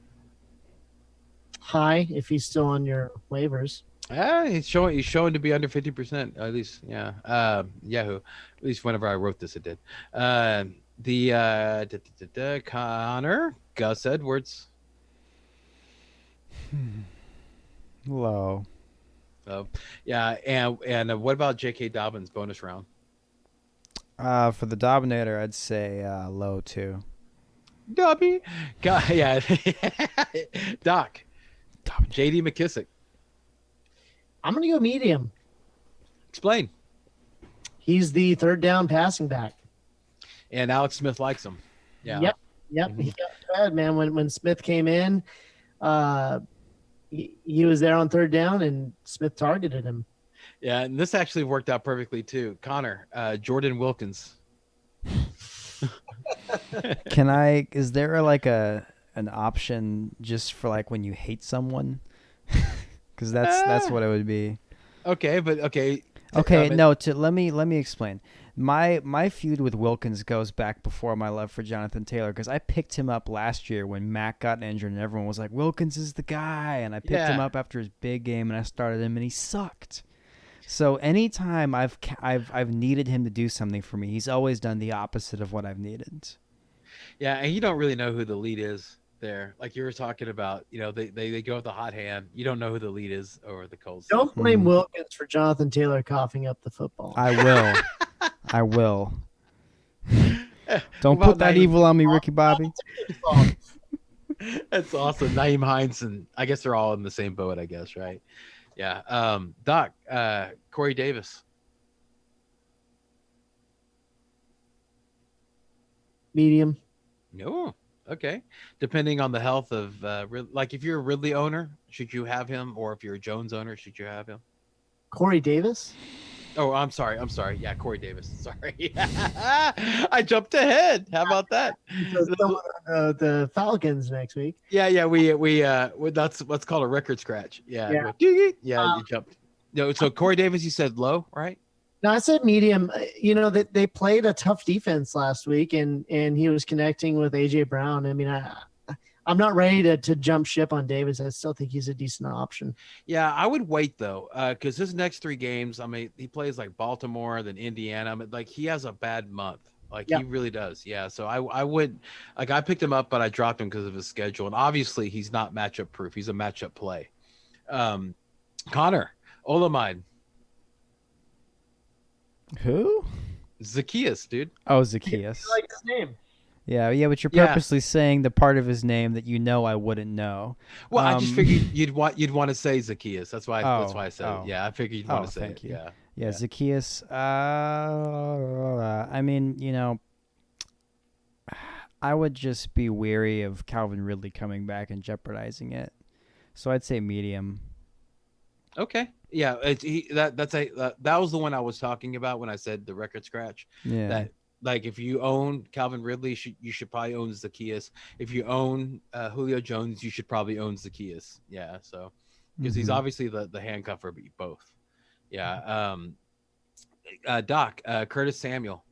High if he's still on your waivers. He's showing to be under 50%, at least. Yeah. Yahoo. At least whenever I wrote this, it did. Connor, Gus Edwards. Low. Yeah, and what about J.K. Dobbins bonus round? For the Dominator, I'd say low too. Dobby. Yeah. Doc. J.D. McKissick. I'm going to go medium. Explain. He's the third down passing back. And Alex Smith likes him. Yeah. Yep. Mm-hmm. He got fed, man. When Smith came in, he was there on third down, and Smith targeted him. Yeah, and this actually worked out perfectly too. Connor, Jordan Wilkins. Is there like an option just for like when you hate someone? Because that's what it would be. Okay, but okay. Okay, no. Let me explain. My feud with Wilkins goes back before my love for Jonathan Taylor because I picked him up last year when Mac got injured and everyone was like, Wilkins is the guy, and I picked him up after his big game and I started him and he sucked. So anytime I've needed him to do something for me, he's always done the opposite of what I've needed. Yeah, and you don't really know who the lead is there. Like you were talking about, they go with the hot hand. You don't know who the lead is over the Colts. Don't blame Wilkins for Jonathan Taylor coughing up the football. I will. I will. Don't put that evil on me, Ricky Bobby. That's awesome. Nyheim Hines, and I guess they're all in the same boat, I guess, right? Yeah. Doc, Corey Davis. Medium. No. Okay. Depending on the health of, like if you're a Ridley owner, should you have him? Or if you're a Jones owner, should you have him? Corey Davis? Oh, I'm sorry. Yeah, Corey Davis. Sorry. I jumped ahead. How about that? The Falcons next week. Yeah. We that's what's called a record scratch. Yeah. You jumped. No, so Corey Davis, you said low, right? No, I said medium. They played a tough defense last week, and he was connecting with AJ Brown. I mean, I'm not ready to jump ship on Davis. I still think he's a decent option. Yeah, I would wait though, because his next 3 games, I mean, he plays like Baltimore, then Indiana. I mean, like he has a bad month. Like he really does. Yeah. So I would, like, I picked him up, but I dropped him because of his schedule. And obviously he's not matchup proof. He's a matchup play. Connor, Olamide. Who? Zacchaeus, dude. Oh, Zacchaeus. I like his name. Yeah, but you're purposely saying the part of his name that I wouldn't know. Well, I just figured you'd want to say Zacchaeus. That's why I said it. Yeah, I figured you'd want to say thank it. You. Yeah. Yeah, Zacchaeus. I mean, I would just be wary of Calvin Ridley coming back and jeopardizing it. So I'd say medium. Okay. Yeah, that was the one I was talking about when I said the record scratch. Yeah. That, like, if you own Calvin Ridley, you should probably own Zacchaeus. If you own Julio Jones, you should probably own Zacchaeus. Yeah, so because he's obviously the handcuff for both. Yeah. Doc, Curtis Samuel.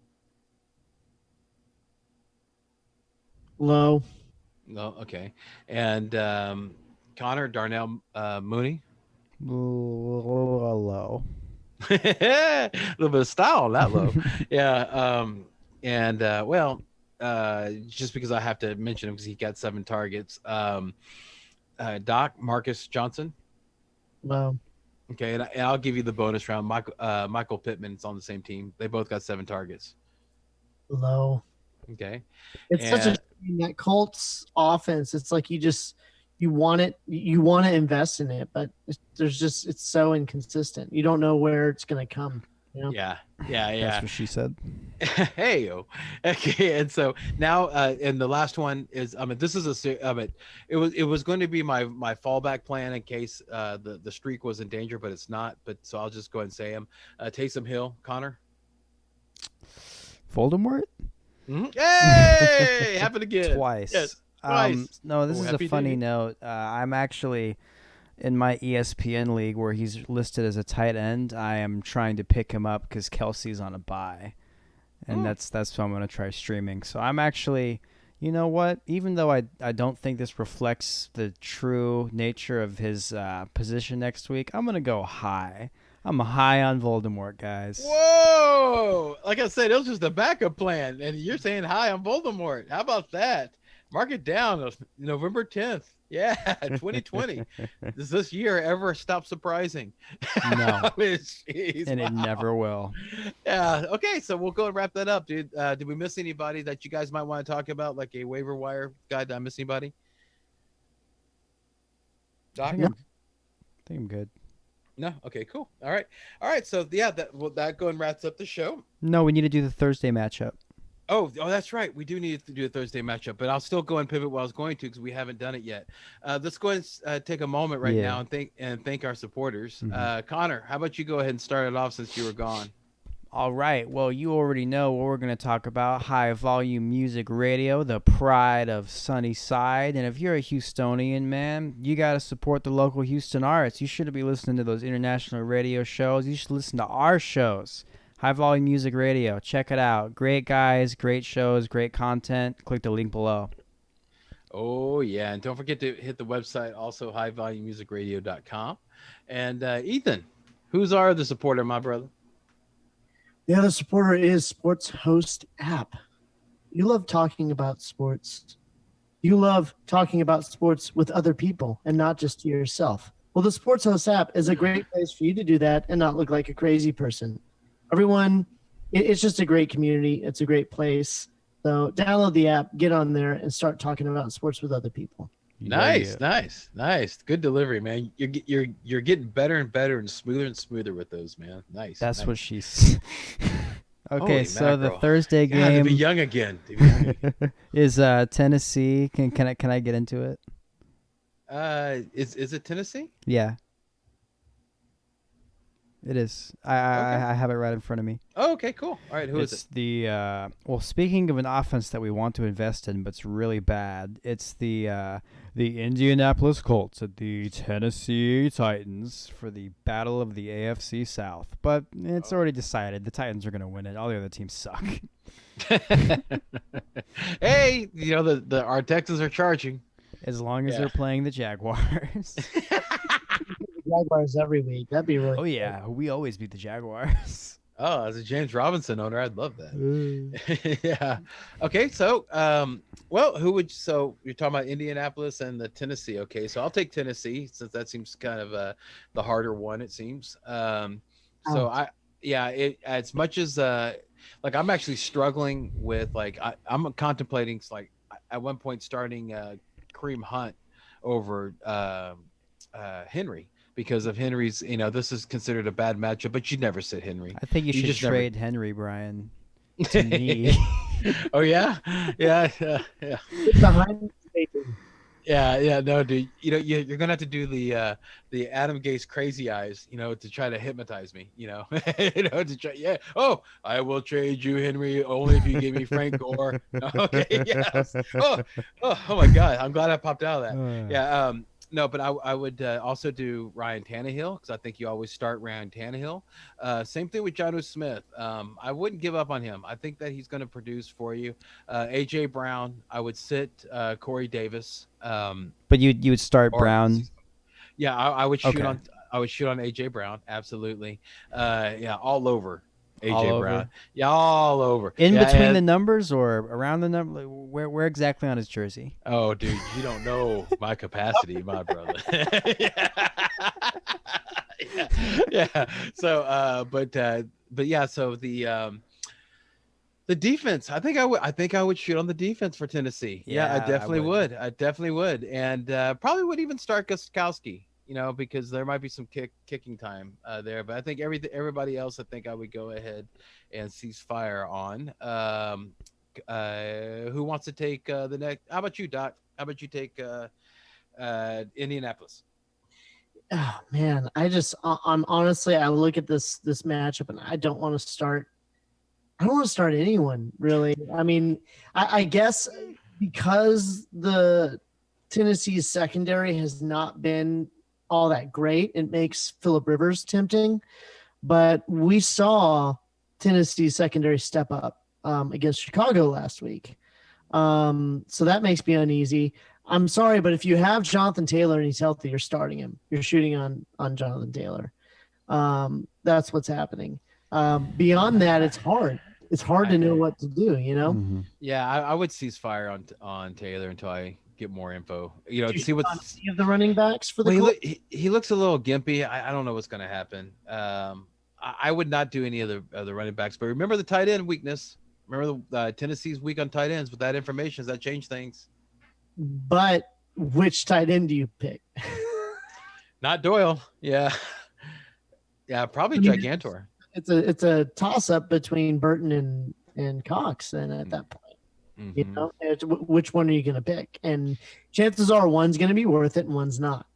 Low. No, okay. And Connor, Darnell Mooney. Low. A little bit of style on that low. Yeah. Just because I have to mention him because he got 7 targets. Doc, Marcus Johnson. Low. Okay, and I'll give you the bonus round. Michael Pittman's on the same team. They both got 7 targets. Low. Okay. It's such a shame, that Colts offense. It's like you want it, you want to invest in it, but it's so inconsistent. You don't know where it's going to come. You know? Yeah. That's what she said. Hey, yo. Okay, and so now, and the last one is, this is it was going to be my fallback plan in case the streak was in danger, but it's not. But so I'll just go ahead and say him. Taysom Hill, Connor. Voldemort. Mm-hmm. Hey, happened again. Twice. Yes, twice. No, this is a funny day. note. I'm actually in my ESPN league where he's listed as a tight end. I am trying to pick him up because Kelsey's on a bye, and that's what I'm going to try streaming. So I'm actually, you know what? Even though I don't think this reflects the true nature of his position next week, I'm going to go high. I'm high on Voldemort, guys. Whoa! Like I said, it was just a backup plan, and you're saying high on Voldemort. How about that? Mark it down. November 10th. Yeah, 2020. Does this year ever stop surprising? No. Jeez, and it never will. Yeah. Okay, so we'll go and wrap that up, dude. Did we miss anybody that you guys might want to talk about, like a waiver wire guy? Did I miss anybody? Doc? I think I'm good. No. Okay. Cool. All right. So yeah, that go and wraps up the show. No, we need to do the Thursday matchup. Oh, that's right. We do need to do a Thursday matchup, but I'll still go and pivot what I was going to because we haven't done it yet. Let's go ahead and take a moment right Yeah. now and thank our supporters. Mhm. Connor, how about you go ahead and start it off since you were gone? All right. Well, you already know what we're going to talk about. High Volume Music Radio, the pride of Sunnyside. And if you're a Houstonian, man, you got to support the local Houston artists. You shouldn't be listening to those international radio shows. You should listen to our shows. High Volume Music Radio. Check it out. Great guys, great shows, great content. Click the link below. Oh, yeah. And don't forget to hit the website, also highvolumemusicradio.com. And Ethan, who's our other supporter, my brother? The other supporter is Sports Host app. You love talking about sports. You love talking about sports with other people and not just to yourself. Well, the Sports Host app is a great place for you to do that and not look like a crazy person. Everyone, it's just a great community. It's a great place. So download the app, get on there, and start talking about sports with other people. Nice, Yeah. nice. Good delivery, man. You're getting better and better and smoother with those, man. Nice. That's nice. what she's. Okay, Holy so the mackerel. Thursday God, to be game young again. To be young again. is Tennessee. Can I get into it? Is it Tennessee? Yeah. It is. I have it right in front of me. Oh, okay, cool. All right, who is It's it? the well, speaking of an offense that we want to invest in, but it's really bad. It's the Indianapolis Colts at the Tennessee Titans for the battle of the AFC South. But it's already decided the Titans are going to win it. All the other teams suck. Hey, our Texans are charging. As long as Yeah. they're playing the Jaguars. Jaguars every week. That'd be really Oh yeah, we always beat the Jaguars. Oh, as a James Robinson owner, I'd love that. Yeah. Okay, so well, so you're talking about Indianapolis and the Tennessee. Okay, so I'll take Tennessee since that seems kind of the harder one, it seems. So as much as like I'm actually struggling with I'm contemplating like at one point starting Kareem Hunt over Henry. Because of Henry's, this is considered a bad matchup, but you'd never sit Henry. I think you should just trade Henry, Brian, to me. Oh yeah, yeah. behind the station. Yeah. No, dude. You're gonna have to do the Adam Gase crazy eyes, to try to hypnotize me. To try. Yeah. Oh, I will trade you, Henry, only if you give me Frank Gore. Okay. Yes. Oh my God. I'm glad I popped out of that. Yeah. No, but I would also do Ryan Tannehill because I think you always start Ryan Tannehill. Same thing with Jonnu Smith. I wouldn't give up on him. I think that he's going to produce for you. AJ Brown, I would sit Corey Davis. But you would start Brown. Yeah, I would shoot Okay. on. I would shoot on AJ Brown. Absolutely. Yeah, all over AJ All over? Brown. Yeah, all over. In Yeah, between and- the numbers or around the number? Where exactly on his jersey? Oh, dude, you don't know my capacity, my brother. yeah. So, but yeah. So the defense. I think I would shoot on the defense for Tennessee. Yeah, Yeah, I I definitely would. would. I definitely would, and probably would even start Gostkowski. Because there might be some kicking time there. But I think everybody else, I think I would go ahead and cease fire on. Who wants to take the next? How about you, Doc? How about you take Indianapolis? Oh man, I'm honestly, I look at this matchup and I don't want to start. I don't want to start anyone really. I mean, I guess because the Tennessee's secondary has not been all that great, it makes Phillip Rivers tempting. But we saw Tennessee's secondary step up against Chicago last week. So that makes me uneasy. I'm sorry, but if you have Jonathan Taylor and he's healthy, you're starting him. You're shooting on Jonathan Taylor. That's what's happening. Beyond that, it's hard. It's hard to know what to do, Mhm. Yeah, I would cease fire on Taylor until I get more info. To see See what's. of the running backs for the Well, Colts? he looks a little gimpy. I don't know what's going to happen. I would not do any of the running backs, but remember the tight end weakness. Remember the Tennessee's weak on tight ends. With that information, does that change things? But which tight end do you pick? Not Doyle. Yeah. Yeah, probably I mean, Gigantor. It's a toss up between Burton and Cox. Then at that point, you Mhm. know, which one are you going to pick? And chances are one's going to be worth it and one's not.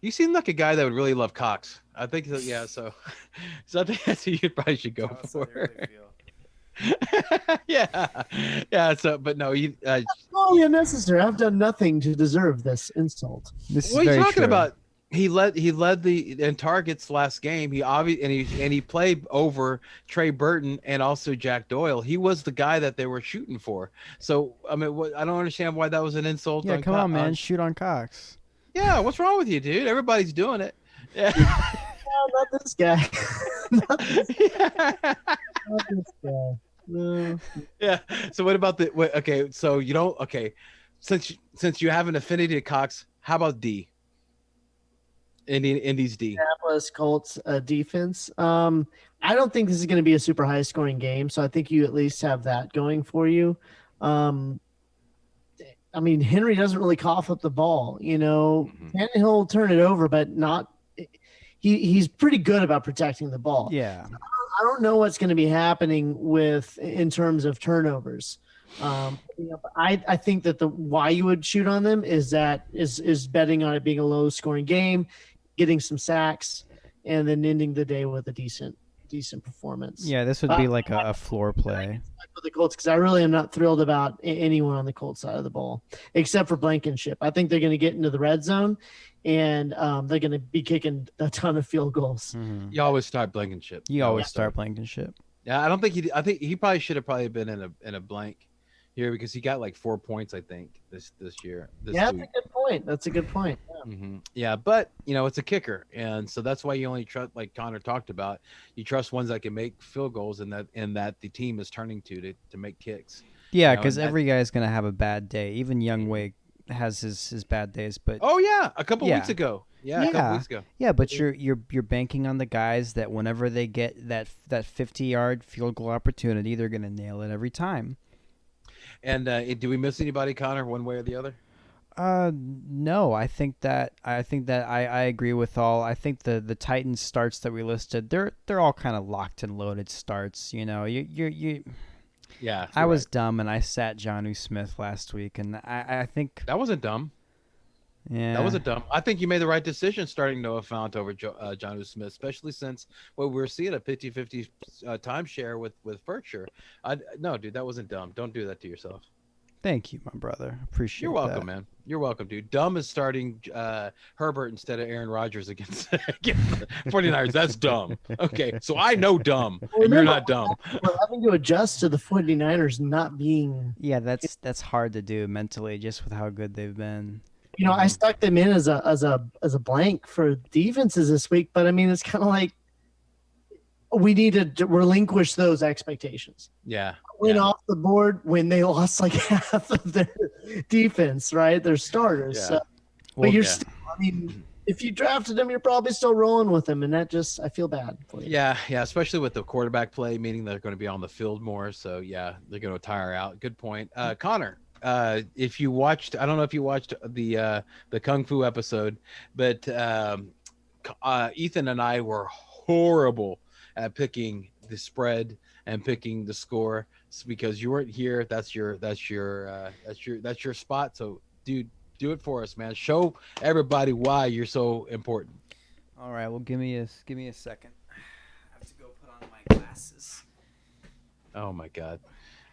You seem like a guy that would really love Cox. I think so, yeah. So, so I think that's who you probably should go Tell us how you for. really feel. Yeah, yeah. So, but no, you. Totally unnecessary. I've done nothing to deserve this insult. This is What are you very talking true. about? He led the in targets last game. He obviously and he played over Trey Burton and also Jack Doyle. He was the guy that they were shooting for. So I mean, I don't understand why that was an insult. Yeah, come on, man. Shoot on Cox. Yeah, what's wrong with you, dude? Everybody's doing it. Yeah. No, not this guy. not, this, Yeah. not this guy. No. Yeah. So what about the? Okay. So you don't. Okay. Since you have an affinity to Cox, how about D? Indy's D. Indianapolis Colts defense. I don't think this is going to be a super high scoring game, so I think you at least have that going for you. I mean, Henry doesn't really cough up the ball. You know, Tannehill will turn it over, but not. He's pretty good about protecting the ball. Yeah. I don't know what's going to be happening in terms of turnovers. I think that why you would shoot on them is betting on it being a low scoring game, getting some sacks, and then ending the day with a decent performance. Yeah, this would be like a floor play. For the Colts, because I really am not thrilled about anyone on the Colts side of the ball except for Blankenship. I think they're going to get into the red zone, and they're going to be kicking a ton of field goals. Mhm. You always start Blankenship. You always start Blankenship. Yeah, I don't think he. I think he probably should have been in a blank here because he got like 4 points. I think this year. That's a good point. That's a good point. Yeah, but it's a kicker, and so that's why you only trust, like Connor talked about, you trust ones that can make field goals and that the team is turning to make kicks. Yeah, and because every guy's gonna have a bad day. Even Youngway has his bad days, but Oh yeah, a couple weeks ago. Yeah, a couple weeks ago. yeah, but you're banking on the guys that whenever they get that 50-yard field goal opportunity, they're gonna nail it every time. And do we miss anybody, Connor, one way or the other? No, I think that I agree with all. I think the Titans starts that we listed, they're all kind of locked and loaded starts. You know, you. Yeah, I was dumb and I sat Jonnu Smith last week, and I think that wasn't dumb. Yeah, That wasn't dumb. I think you made the right decision starting Noah Fant over Jonnu Smith, especially since we're seeing a 50-50 timeshare with Berkshire. No, dude, that wasn't dumb. Don't do that to yourself. Thank you, my brother. Appreciate You're welcome, that. man. You're welcome, dude. Dumb is starting Herbert instead of Aaron Rodgers against the 49ers. That's dumb. Okay, so I know dumb, and you're not dumb. We're having to adjust to the 49ers not being. Yeah, that's hard to do mentally, just with how good they've been. You know, I stuck them in as a blank for defenses this week, but I mean, it's kind of like we need to relinquish those expectations. Yeah. Went off the board when they lost like half of their defense, right? Their starters. Yeah. So, Well, but you're yeah. still, I mean, if you drafted them, you're probably still rolling with them, and that just I feel bad for you. Yeah, especially with the quarterback play, meaning they're going to be on the field more. So yeah, they're going to tire out. Good point, Connor. If you watched, I don't know if you watched the Kung Fu episode, but Ethan and I were horrible at picking the spread and picking the score because you weren't here. That's your spot. So, dude, do it for us, man. Show everybody why you're so important. All right, well, give me a second. I have to go put on my glasses. Oh my God.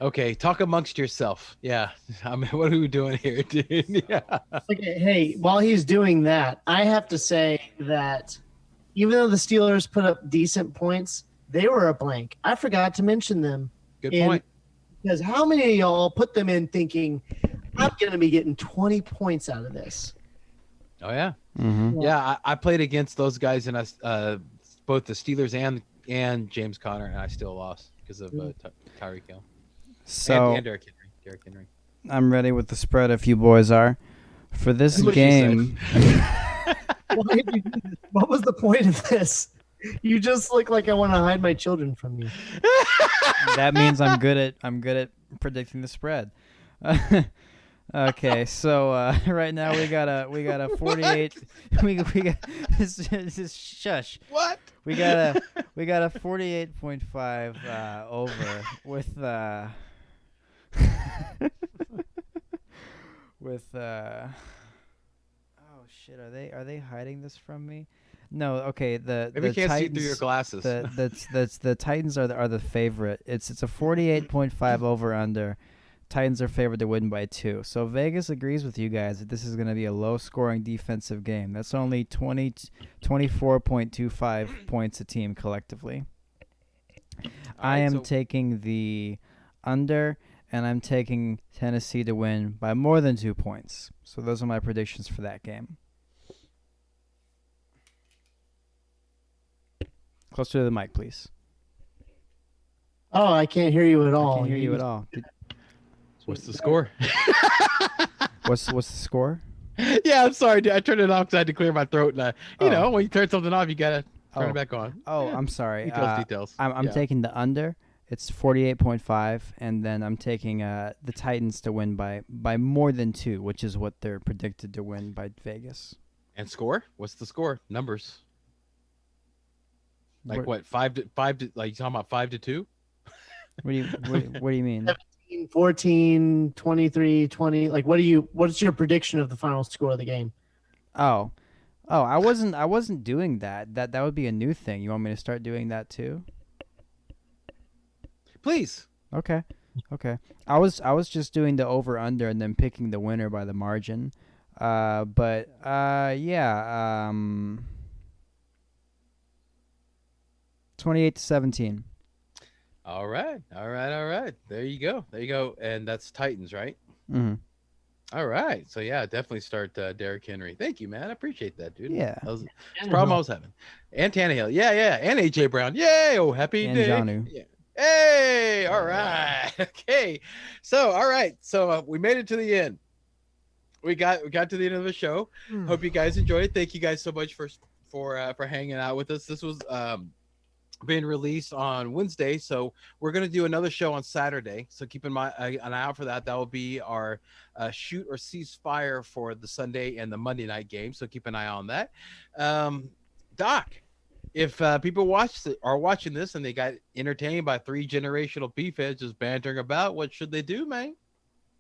Okay, talk amongst yourself. Yeah, I mean, what are we doing here, dude? Yeah. Okay, hey, while he's doing that, I have to say that even though the Steelers put up decent points, they were a blank. I forgot to mention them. Good point. Because how many of y'all put them in thinking, I'm going to be getting 20 points out of this? Oh yeah. Mm-hmm. Yeah, I played against those guys and both the Steelers and James Conner, and I still lost because of Tyreek Hill. So and Derrick Henry. I'm ready with the spread if you boys are. For this That's what she game, Why did you do this? What was the point of this? You just look like I want to hide my children from you. that means I'm good at predicting the spread. Okay, so right now we got a 48. we got this shush. What? We got a 48.5 over with with oh shit, are they hiding this from me? No, okay, Maybe the you can't see through your Titans glasses. the Titans are the favorite. It's a 48.5 over under. Titans are favored to win by 2. So Vegas agrees with you guys that this is going to be a low-scoring defensive game. That's only 24.25 points a team collectively. I am taking the under, and I'm taking Tennessee to win by more than 2 points. So those are my predictions for that game. Closer to the mic, please. Oh, I can't hear you at all. I can't hear you at all. What's the score? What's the score? Yeah, I'm sorry, dude. I turned it off because I had to clear my throat. And you know, when you turn something off, you gotta turn it back on. Oh, I'm sorry. Details. I'm taking the under. It's 48.5, and then I'm taking the Titans to win by more than 2, which is what they're predicted to win by Vegas. And score? What's the score? Numbers. Like What- what? 5 to like you talking about 5-2? What do you mean? 17, 14, 23, 20. Like, what's your prediction of the final score of the game? Oh, I wasn't doing that. That would be a new thing. You want me to start doing that too? Please. Okay. I was just doing the over under and then picking the winner by the margin. But yeah. 28-17. All right. There you go. And that's Titans, right? Mm-hmm. All right. So yeah, definitely start Derrick Henry. Thank you, man. I appreciate that, dude. Yeah. That was the problem I was having. And Tannehill. Yeah. And AJ Brown. Yay! Oh, happy And day. Jonnu. Yeah. Hey. All right. Okay. So all right. So we made it to the end. We got to the end of the show. Hope you guys enjoyed it. Thank you guys so much for hanging out with us. This was being released on Wednesday, so we're going to do another show on Saturday, so keep an eye out for that. That will be our shoot or cease fire for the Sunday and the Monday night game, so keep an eye on that. Doc, if people are watching this and they got entertained by 3 generational P-Feds just bantering about, what should they do, man?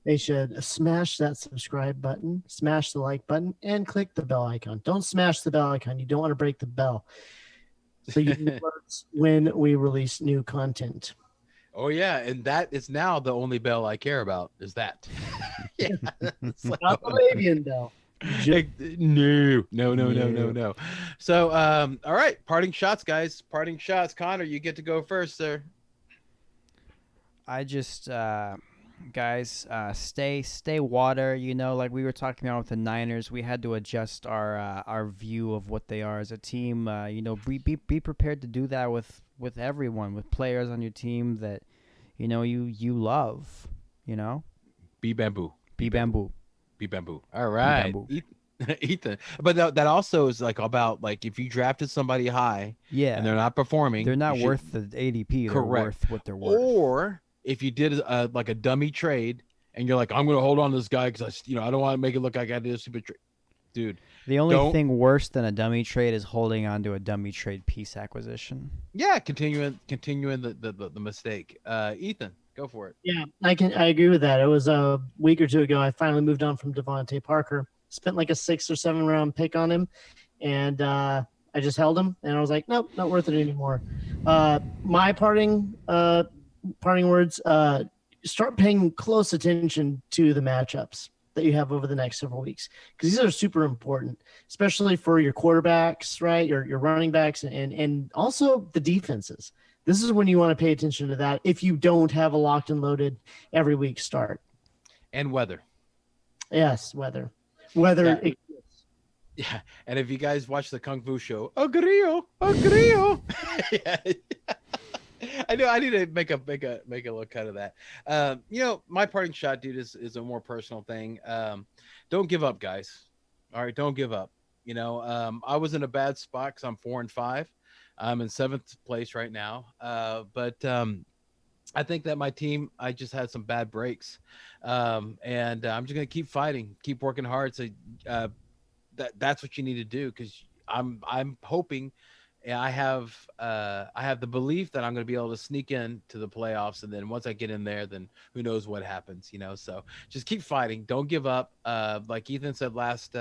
They should smash that subscribe button, smash the like button, and click the bell icon. Don't smash the bell icon. You don't want to break the bell. So you can alerts when we release new content. Oh yeah, and that is now the only bell I care about is that. Yeah. So, Not the Labian bell. No. So all right, parting shots, guys. Parting shots. Connor, you get to go first, sir. I just guys, stay water. You know, like we were talking about with the Niners, we had to adjust our view of what they are as a team. You know, be prepared to do that with everyone, with players on your team that you know you love. You know, Be bamboo. be bamboo. Be bamboo. All right, bamboo. Ethan. But that also is like about like if you drafted somebody high, Yeah, and they're not performing, they're not you should- worth the ADP. They're Correct. worth what they're worth. Or if you did like a dummy trade and you're like, I'm going to hold on to this guy because I don't want to make it look like I did a stupid trade. Dude, The only don't- thing worse than a dummy trade is holding on to a dummy trade piece acquisition. yeah, continuing the mistake. Ethan, go for it. Yeah, I agree with that. It was a week or 2 ago. I finally moved on from Devontae Parker. Spent like a 6 or 7 round pick on him, and I just held him. And I was like, nope, not worth it anymore. My parting words: start paying close attention to the matchups that you have over the next several weeks, because these are super important, especially for your quarterbacks, right? Your running backs, and also the defenses. This is when you want to pay attention to that if you don't have a locked and loaded every week start. And weather. Yes, weather. Yeah. Yeah, and if you guys watch the Kung Fu show, agrio. Yeah. I know I need to make a little cut of that. You know, my parting shot, dude, is a more personal thing. Don't give up, guys. All right, don't give up. You know, I was in a bad spot because I'm 4-5. I'm in 7th place right now. But I think that my team, I just had some bad breaks, and I'm just gonna keep fighting, keep working hard. So uh, that's what you need to do because I'm hoping, and I have the belief that I'm going to be able to sneak in to the playoffs, and then once I get in there, then who knows what happens, you know. So just keep fighting, don't give up. Like Ethan said last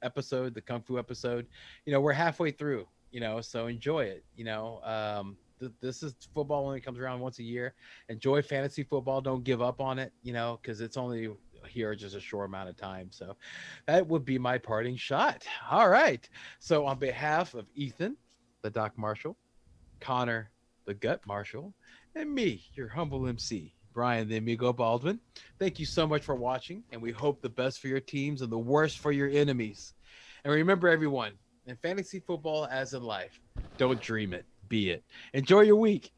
episode, the Kung Fu episode, you know, we're halfway through, you know, so enjoy it, you know. This is football only comes around once a year. Enjoy fantasy football. Don't give up on it, you know, because it's only here just a short amount of time. So that would be my parting shot. All right. So on behalf of Ethan, the Doc Marshall, Connor, the Gut Marshall, and me, your humble MC, Brian the Amigo Baldwin, thank you so much for watching, and we hope the best for your teams and the worst for your enemies. And remember, everyone, in fantasy football as in life, don't dream it, be it. Enjoy your week.